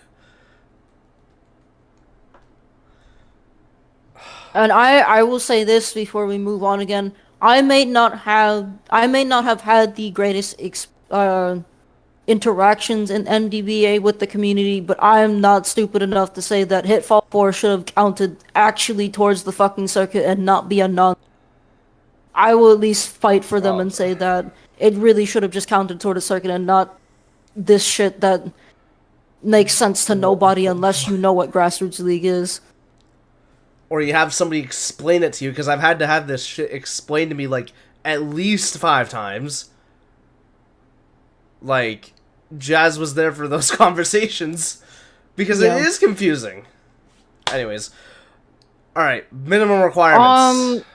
And I will say this before we move on again. I may not have had the greatest interactions in MDBA with the community, but I am not stupid enough to say that Hitfall 4 should have counted actually towards the fucking circuit and not be a non. I will at least fight for them and say that it really should have just counted toward the circuit and not this shit that makes sense to nobody unless you know what grassroots league is. Or you have somebody explain it to you, because I've had to have this shit explained to me, like, at least 5 times. Like, Jazz was there for those conversations, because it is confusing. Anyways. Alright, minimum requirements.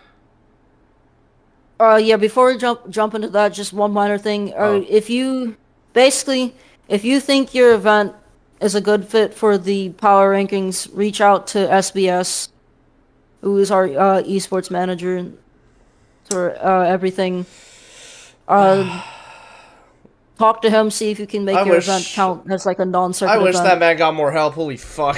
Yeah, before we jump into that, just one minor thing. If you think your event is a good fit for the power rankings, reach out to SBS, who is our esports manager for everything. Talk to him, see if you can make your event count as like a non-circuit event. I wish that man got more help. Holy fuck.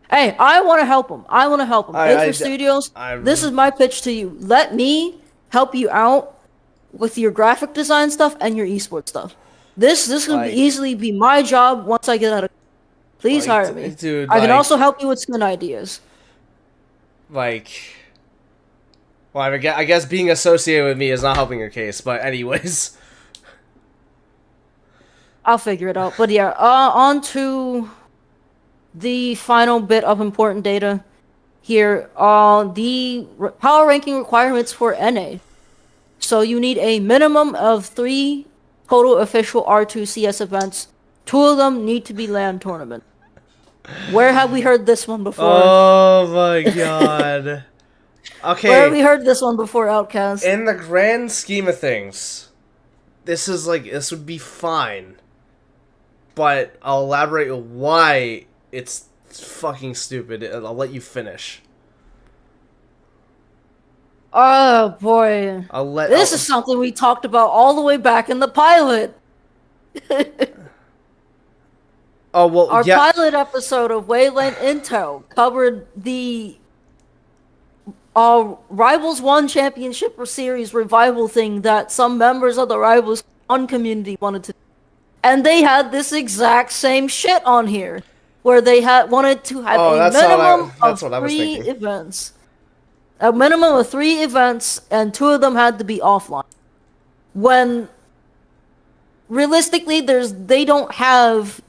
Hey, I want to help him. A4 Studios, this is my pitch to you. Let me help you out with your graphic design stuff and your esports stuff. This could easily be my job once I get out of... Please hire me. Dude, I can also help you with skin ideas. Like... Well, I guess being associated with me is not helping your case, but anyways. I'll figure it out. But yeah, on to the final bit of important data here. The power ranking requirements for NA. So you need a minimum of 3 total official R2 CS events. 2 of them need to be LAN tournament. Where have we heard this one before? Oh my god. Okay. Where have we heard this one before, Outcast? In the grand scheme of things, this would be fine. But I'll elaborate why it's fucking stupid. I'll let you finish. Oh boy. This is something we talked about all the way back in the pilot. Our pilot episode of Wavelength Intel covered the Rivals 1 Championship Series revival thing that some members of the Rivals 1 community wanted to do. And they had this exact same shit on here, where they wanted to have a minimum of 3 events. A minimum of 3 events, and 2 of them had to be offline. When realistically, they don't have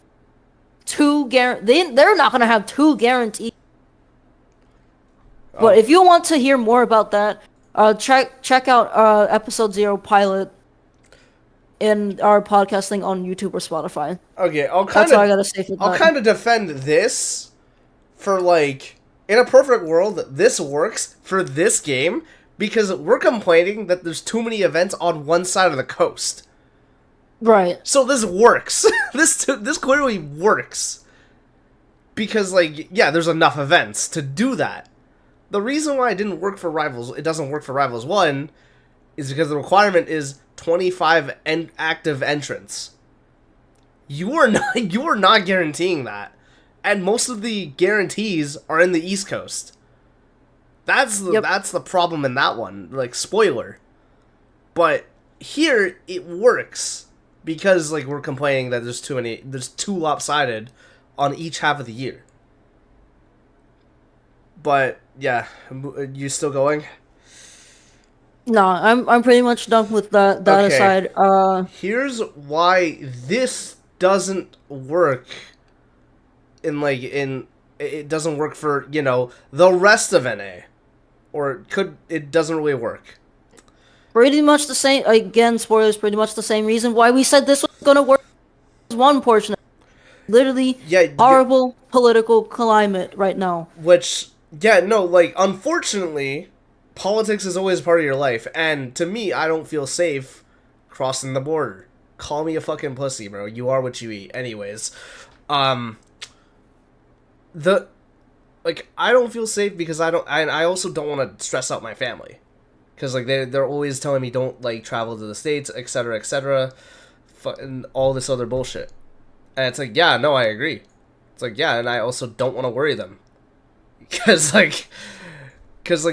2 they're not gonna have 2 guaranteed. But if you want to hear more about that, check out episode 0 pilot in our podcasting on YouTube or Spotify. Okay, that's all I gotta say for that. I'll kind of defend this for, like, in a perfect world, this works for this game because we're complaining that there's too many events on one side of the coast. Right. So this works. This clearly works. Because, like, yeah, there's enough events to do that. The reason why it doesn't work for Rivals 1 is because the requirement is 25 active entrants. You are not guaranteeing that. And most of the guarantees are in the East Coast. That's the problem in that one. Like, spoiler. But here it works because, like, we're complaining that there's too lopsided on each half of the year. But yeah, you still going? No, I'm pretty much done with that aside. Here's why this doesn't work. It doesn't work for, the rest of NA, or it doesn't really work. Pretty much the same. Again, spoilers. Pretty much the same reason why we said this was gonna work. One portion, literally, horrible political climate right now. Unfortunately, politics is always part of your life, and to me, I don't feel safe crossing the border. Call me a fucking pussy, bro. You are what you eat. Anyways, I don't feel safe because I also don't want to stress out my family. Because, like, they're always telling me don't, like, travel to the States, etc., and all this other bullshit. And it's like, yeah, no, I agree. It's like, yeah, and I also don't want to worry them. Because,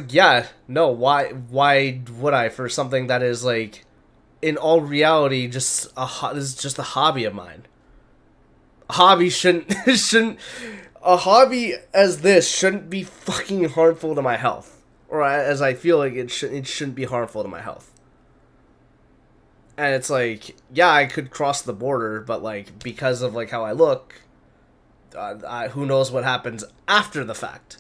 yeah, no, why would I for something that is, like, in all reality, this is just a hobby of mine. A hobby a hobby as this shouldn't be fucking harmful to my health. Or as I feel like it shouldn't be harmful to my health. And it's like, yeah, I could cross the border, but, like, because of, like, how I look, who knows what happens after the fact.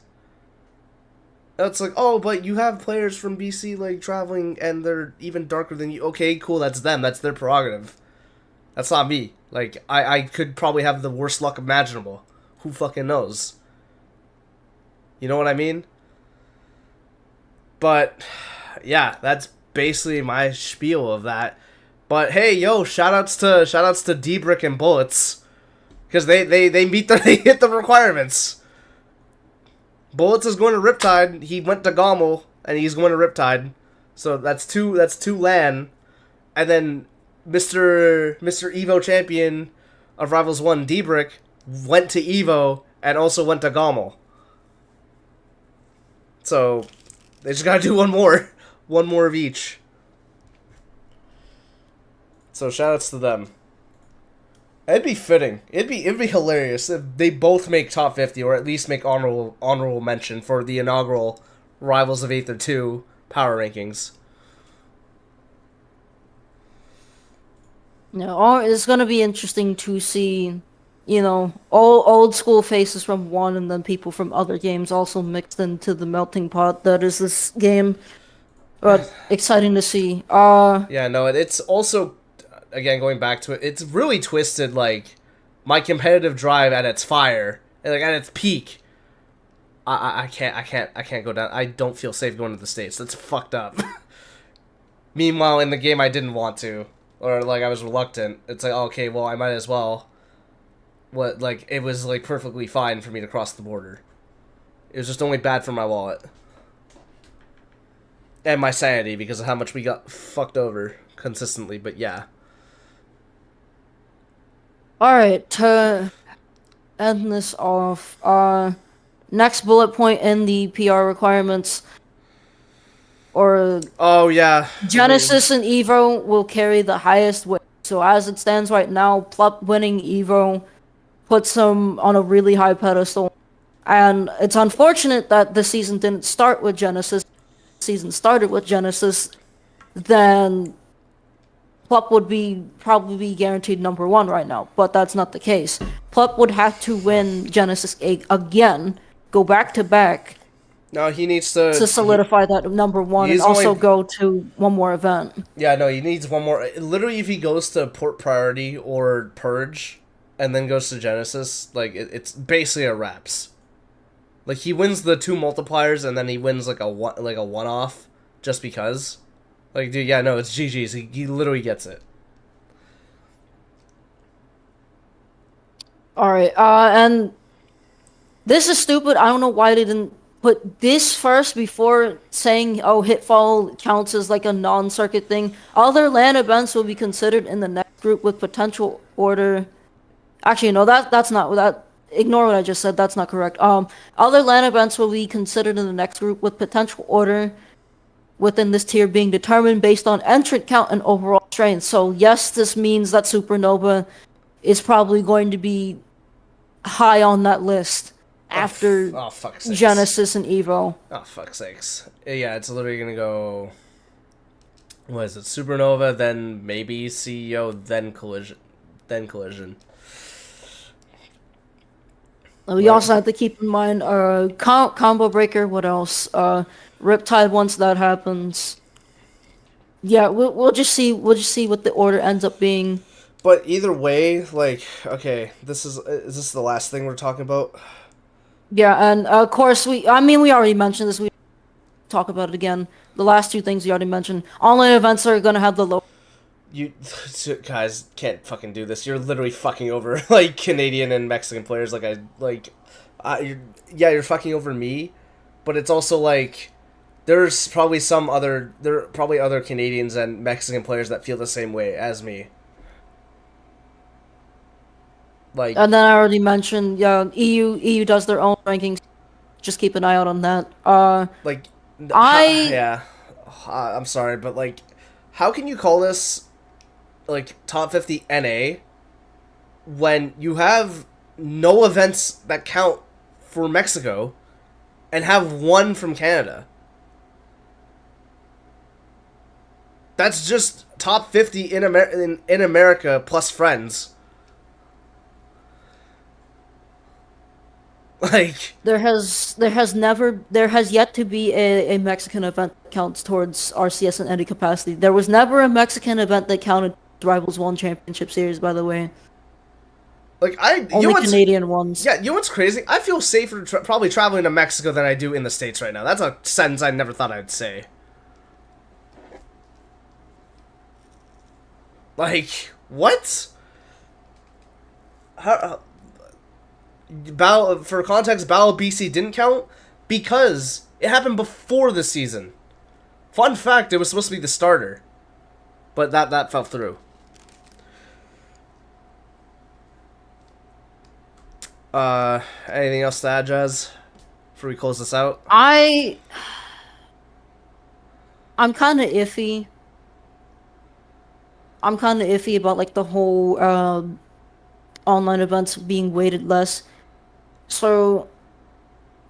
It's like, oh, but you have players from BC like traveling and they're even darker than you. Okay, cool, that's them. That's their prerogative. That's not me. Like, I could probably have the worst luck imaginable. Who fucking knows? You know what I mean? But yeah, that's basically my spiel of that. But hey, yo, shoutouts to D-Brick and Bullets, because they meet they hit the requirements. Bullets is going to Riptide. He went to Gommel, and he's going to Riptide. So that's two LAN, and then Mr. Evo champion of Rivals 1, D-Brick, went to Evo and also went to Gommel. So they just gotta do one more of each. So shoutouts to them. It'd be fitting. It'd be hilarious if they both make top 50, or at least make honorable mention for the inaugural Rivals of Aether 2 power rankings. Yeah, it's gonna be interesting to see, all old school faces from one, and then people from other games also mixed into the melting pot that is this game. But exciting to see. Yeah, no, it's also, again, going back to it, it's really twisted, like, my competitive drive at its fire, and, like, at its peak. I can't go down. I don't feel safe going to the States. That's fucked up. Meanwhile, in the game, I didn't want to. Or, like, I was reluctant. It's like, okay, well, I might as well. It was, like, perfectly fine for me to cross the border. It was just only bad for my wallet. And my sanity, because of how much we got fucked over consistently, but yeah. Alright, to end this off, next bullet point in the PR requirements, or oh yeah, Genesis and Evo will carry the highest weight. So as it stands right now, Plup winning Evo puts him on a really high pedestal. And it's unfortunate that the season didn't start with Genesis. The season started with Genesis, then Plup would probably be guaranteed number 1 right now, but that's not the case. Plup would have to win Genesis again, go back to back. No, he needs to solidify that number 1 and also go to one more event. Yeah, no, he needs one more. Literally, if he goes to Port Priority or Purge, and then goes to Genesis, like it's basically a wraps. Like, he wins the 2 multipliers, and then he wins like a one-off just because. Like, dude, yeah, no, it's GG's. He literally gets it. Alright, and this is stupid. I don't know why they didn't put this first before saying, oh, Hitfall counts as like a non-circuit thing. Other LAN events will be considered in the next group with potential order. Actually, no, that's not that. Ignore what I just said. That's not correct. Other LAN events will be considered in the next group with potential order within this tier being determined based on entrant count and overall strength. So yes, this means that Supernova is probably going to be high on that list after Genesis and Evo. Oh, fuck's sakes. Yeah, it's literally gonna go... What is it? Supernova, then maybe CEO, then Collision. We also have to keep in mind Combo Breaker. What else? Riptide once that happens. Yeah, we'll just see what the order ends up being. But either way, like, okay, is this the last thing we're talking about? Yeah, and of course we already mentioned this. We talk about it again. The last 2 things we already mentioned. Online events are gonna have the low. You guys can't fucking do this. You're literally fucking over like Canadian and Mexican players. You're fucking over me, but it's also like there's probably other Canadians and Mexican players that feel the same way as me. Like, and then I already mentioned, yeah, EU does their own rankings. Just keep an eye out on that. I'm sorry, but like, how can you call this like top 50 NA when you have no events that count for Mexico and have 1 from Canada? That's just top 50 in America plus friends. Like, there has yet to be a Mexican event that counts towards RCS in any capacity. There was never a Mexican event that counted Rivals One Championship Series, by the way. you know Only what's, Canadian ones. yeah, you know what's crazy? I feel safer probably traveling to Mexico than I do in the States right now. That's a sentence I never thought I'd say. Like, what? How, for context, Battle BC didn't count because it happened before the season. Fun fact, it was supposed to be the starter. But that fell through. Anything else to add, Jazz? Before we close this out? I'm kind of iffy. I'm kind of iffy about like the whole online events being weighted less. So,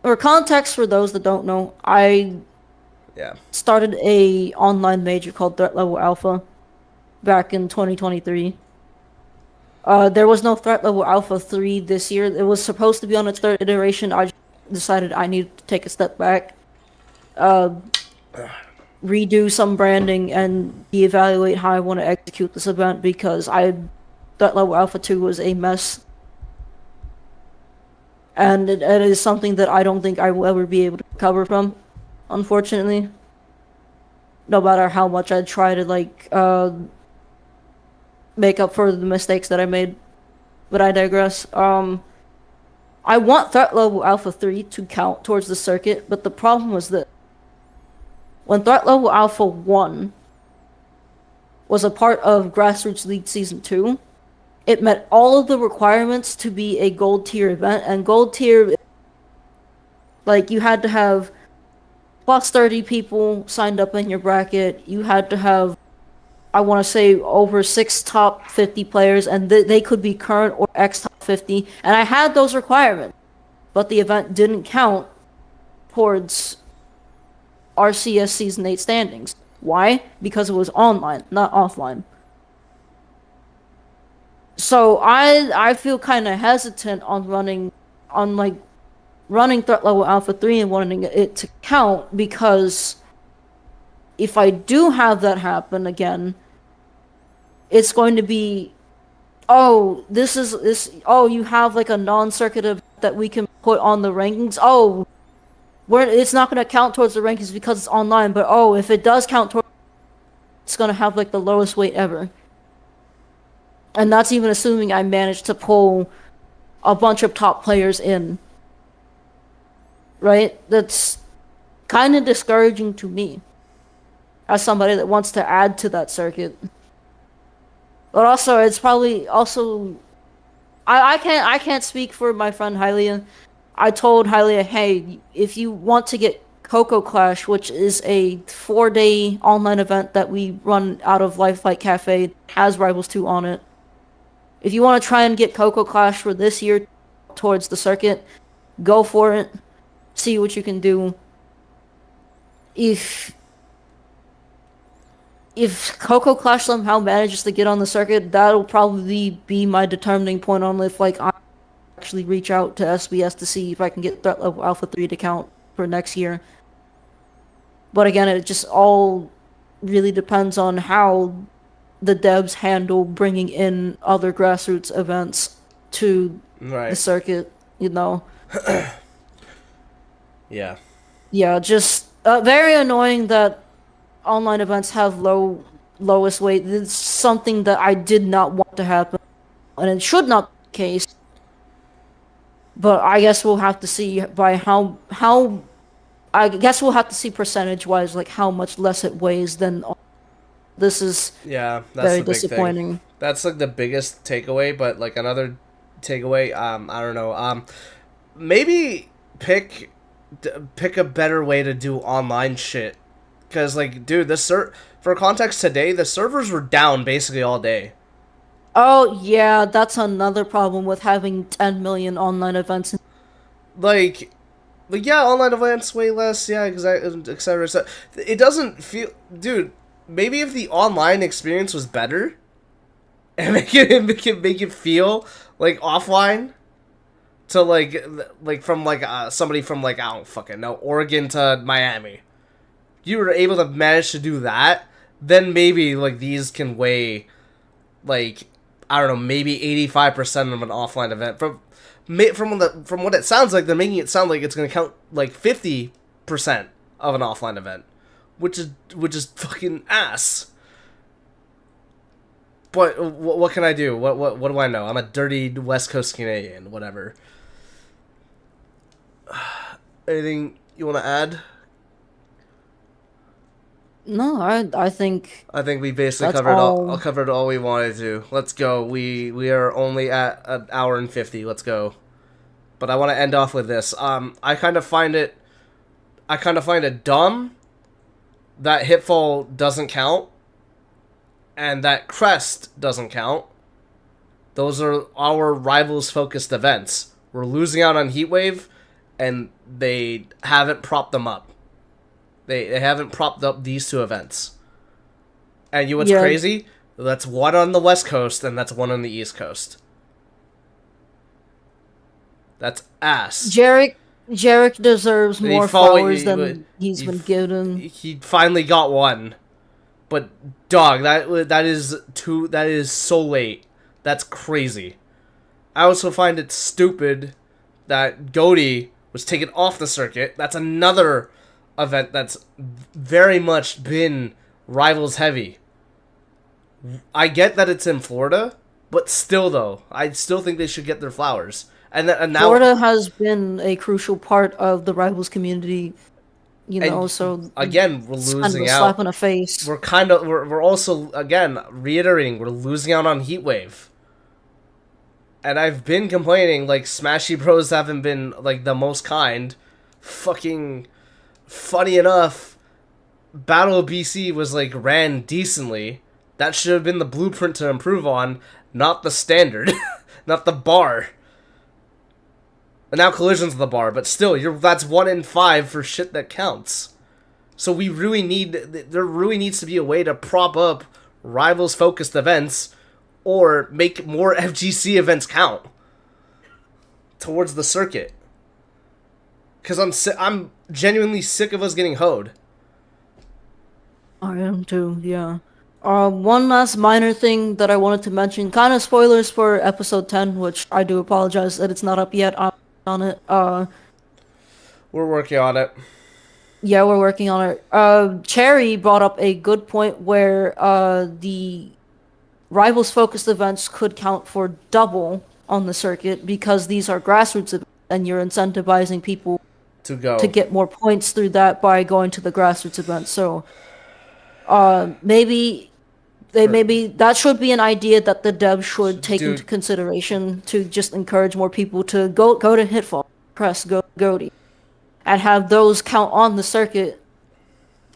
for context for those that don't know, I started a online major called Threat Level Alpha back in 2023. There was no Threat Level Alpha 3 this year. It was supposed to be on its third iteration. I decided I needed to take a step back, redo some branding, and reevaluate how I want to execute this event because Threat Level Alpha 2 was a mess. And it is something that I don't think I will ever be able to recover from, unfortunately. No matter how much I try to, like, make up for the mistakes that I made. But I digress. I want Threat Level Alpha 3 to count towards the circuit, but the problem was that when Threat Level Alpha 1 was a part of Grassroots League Season 2, it met all of the requirements to be a gold tier event, and gold tier, like, you had to have plus 30 people signed up in your bracket, you had to have, I want to say, over 6 top 50 players, and they could be current or ex-top 50, and I had those requirements, but the event didn't count towards RCS Season 8 standings. Why? Because it was online, not offline. So I feel kind of hesitant on running Threat Level Alpha 3 and wanting it to count, because if I do have that happen again, it's going to be, oh, you have like a non-circuit event that we can put on the rankings. Oh, it's not going to count towards the rankings because it's online, but oh, if it does count towards, it's going to have like the lowest weight ever. And that's even assuming I managed to pull a bunch of top players in. Right? That's kind of discouraging to me as somebody that wants to add to that circuit. But also, it's probably also, I can't speak for my friend Hylia. I told Hylia, hey, if you want to get Coco Clash, which is a 4-day online event that we run out of Lifelight Cafe, has Rivals 2 on it. If you want to try and get Coco Clash for this year towards the circuit, go for it. See what you can do. If Coco Clash somehow manages to get on the circuit, that'll probably be my determining point on if like I actually reach out to SBS to see if I can get Threat Level Alpha 3 to count for next year. But again, it just all really depends on how the devs handle bringing in other grassroots events to the circuit, you know. Yeah. Yeah, just very annoying that online events have lowest weight. It's something that I did not want to happen, and it should not be the case. But I guess we'll have to see by how I guess we'll have to see percentage-wise, like how much less it weighs than. This is that's very the big disappointing. Thing. That's like the biggest takeaway, but like another takeaway, I don't know. Maybe pick a better way to do online shit, because like, dude, for context, today the servers were down basically all day. Oh yeah, that's another problem with having 10 million online events. Like yeah, online events way less, yeah, et cetera. It doesn't feel, dude. Maybe if the online experience was better, and make it feel like offline, to like from like somebody from like I don't fucking know, Oregon to Miami. You were able to manage to do that, then maybe like these can weigh like I don't know, maybe 85% of an offline event. From what it sounds like, they're making it sound like it's going to count like 50% of an offline event, which is fucking ass. But what can I do? What do I know? I'm a dirty West Coast Canadian. Whatever. Anything you want to add? No, I think we basically that's covered all we wanted to. Let's go. We are only at an hour and 50. Let's go. But I want to end off with this. I kind of find it dumb that Hitfall doesn't count and that Crest doesn't count. Those are our rivals focused events. We're losing out on Heatwave and they haven't propped them up. They haven't propped up these two events. And you know what's crazy? That's one on the West Coast and that's one on the East Coast. That's ass. Jarek deserves more flowers than he's been given. He finally got one. But dog, that is so late. That's crazy. I also find it stupid that Goaty was taken off the circuit. That's another event that's very much been rivals heavy. I get that it's in Florida, but still though, I still think they should get their flowers. And now Florida has been a crucial part of the rivals community, you know. So again, we're losing kind of a out. Slap in the face. We're also again reiterating we're losing out on Heatwave. And I've been complaining like Smashy Bros haven't been like the most kind. Fucking funny enough, Battle of BC was like ran decently. That should have been the blueprint to improve on, not the standard, not the bar. And now Collision's the bar, but still, that's 1 in 5 for shit that counts. So there really needs to be a way to prop up rivals-focused events, or make more FGC events count towards the circuit. Because I'm genuinely sick of us getting hoed. I am too, yeah. One last minor thing that I wanted to mention, kind of spoilers for episode 10, which I do apologize that it's not up yet on it. We're working on it. Yeah, we're working on it. Cherry brought up a good point where the rivals-focused events could count for double on the circuit because these are grassroots events and you're incentivizing people to get more points through that by going to the grassroots event. So maybe that should be an idea that the dev should take into consideration to just encourage more people to go to Hitfall, Crest, Goaty, and have those count on the circuit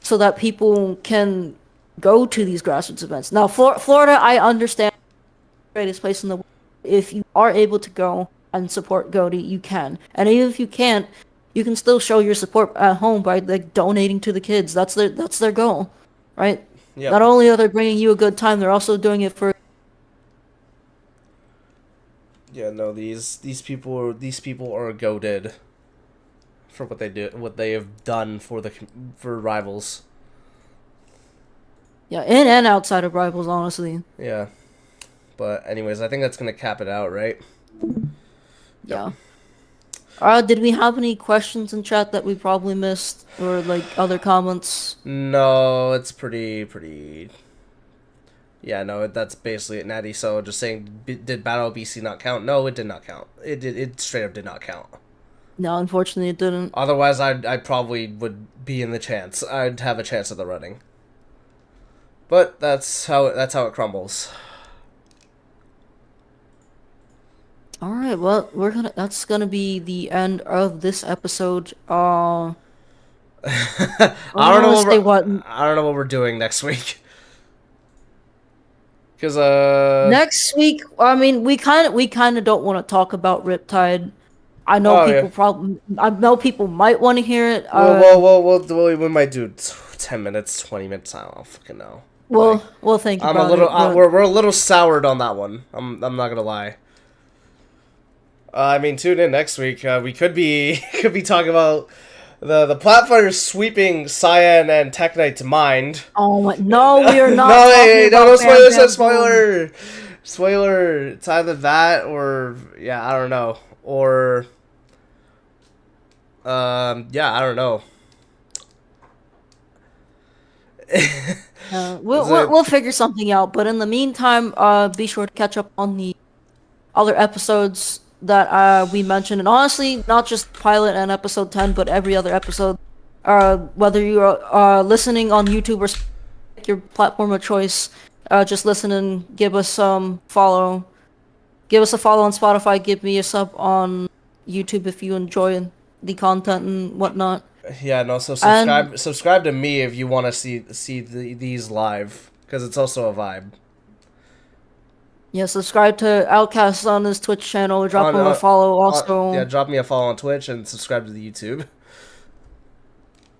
so that people can go to these grassroots events. Now, Florida, I understand, the greatest place in the world. If you are able to go and support Goaty, you can. And even if you can't, you can still show your support at home by like donating to the kids. That's their goal, right? Yep. Not only are they bringing you a good time, they're also doing it for. Yeah, no, these people are goated for what they have done for rivals. Yeah, in and outside of rivals, honestly. Yeah, but anyways, I think that's gonna cap it out, right? Yeah. Did we have any questions in chat that we probably missed, or like other comments? No, it's pretty. Yeah, no, that's basically it, Natty. So just saying, did Battle BC not count? No, it did not count. It straight up did not count. No, unfortunately, it didn't. Otherwise, I probably would be in the chance. I'd have a chance of the running. But that's how it crumbles. All right, well, that's gonna be the end of this episode. I don't know what we're doing next week. Cause next week, I mean, we kind of don't want to talk about Riptide. I know I know people might want to hear it. We might do 10 minutes, 20 minutes. I don't fucking know. We'll think about it. We're a little soured on that one. I'm not gonna lie. I mean, tune in next week. We could be could be talking about the Platfires sweeping Cyan and Tech Knight's mind. Oh my, no, we are not No, talking hey, about no, Bam spoiler, Bam Boom. spoiler, spoiler. It's either that or yeah, I don't know, or yeah, I don't know. We'll figure something out. But in the meantime, be sure to catch up on the other episodes that we mentioned, and honestly, not just pilot and episode 10, but every other episode. Whether you're listening on YouTube or your platform of choice, just listen and give us some follow. Give us a follow on Spotify. Give me a sub on YouTube if you enjoy the content and whatnot. Yeah, no. So And subscribe to me if you want to see these live because it's also a vibe. yeah, subscribe to Outcast on his Twitch channel. Drop him a follow. Also, yeah, drop me a follow on Twitch and subscribe to the YouTube.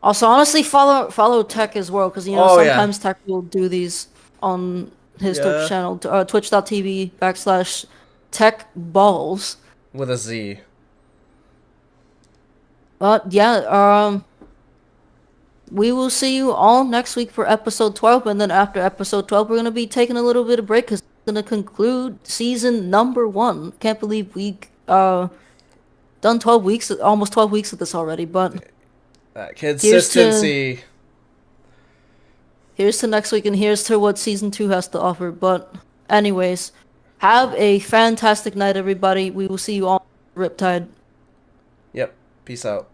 also, honestly, follow Tech as well, because sometimes Tech will do these on his Twitch channel, twitch.tv/techballs with a Z. But yeah, we will see you all next week for episode 12, and then after episode 12, we're gonna be taking a little bit of break because we're gonna conclude season number 1. Can't believe we done 12 weeks, almost 12 weeks of this already, but. Consistency. Here's to next week, and here's to what season 2 has to offer. But anyways, have a fantastic night, everybody. We will see you all Riptide. Yep. Peace out.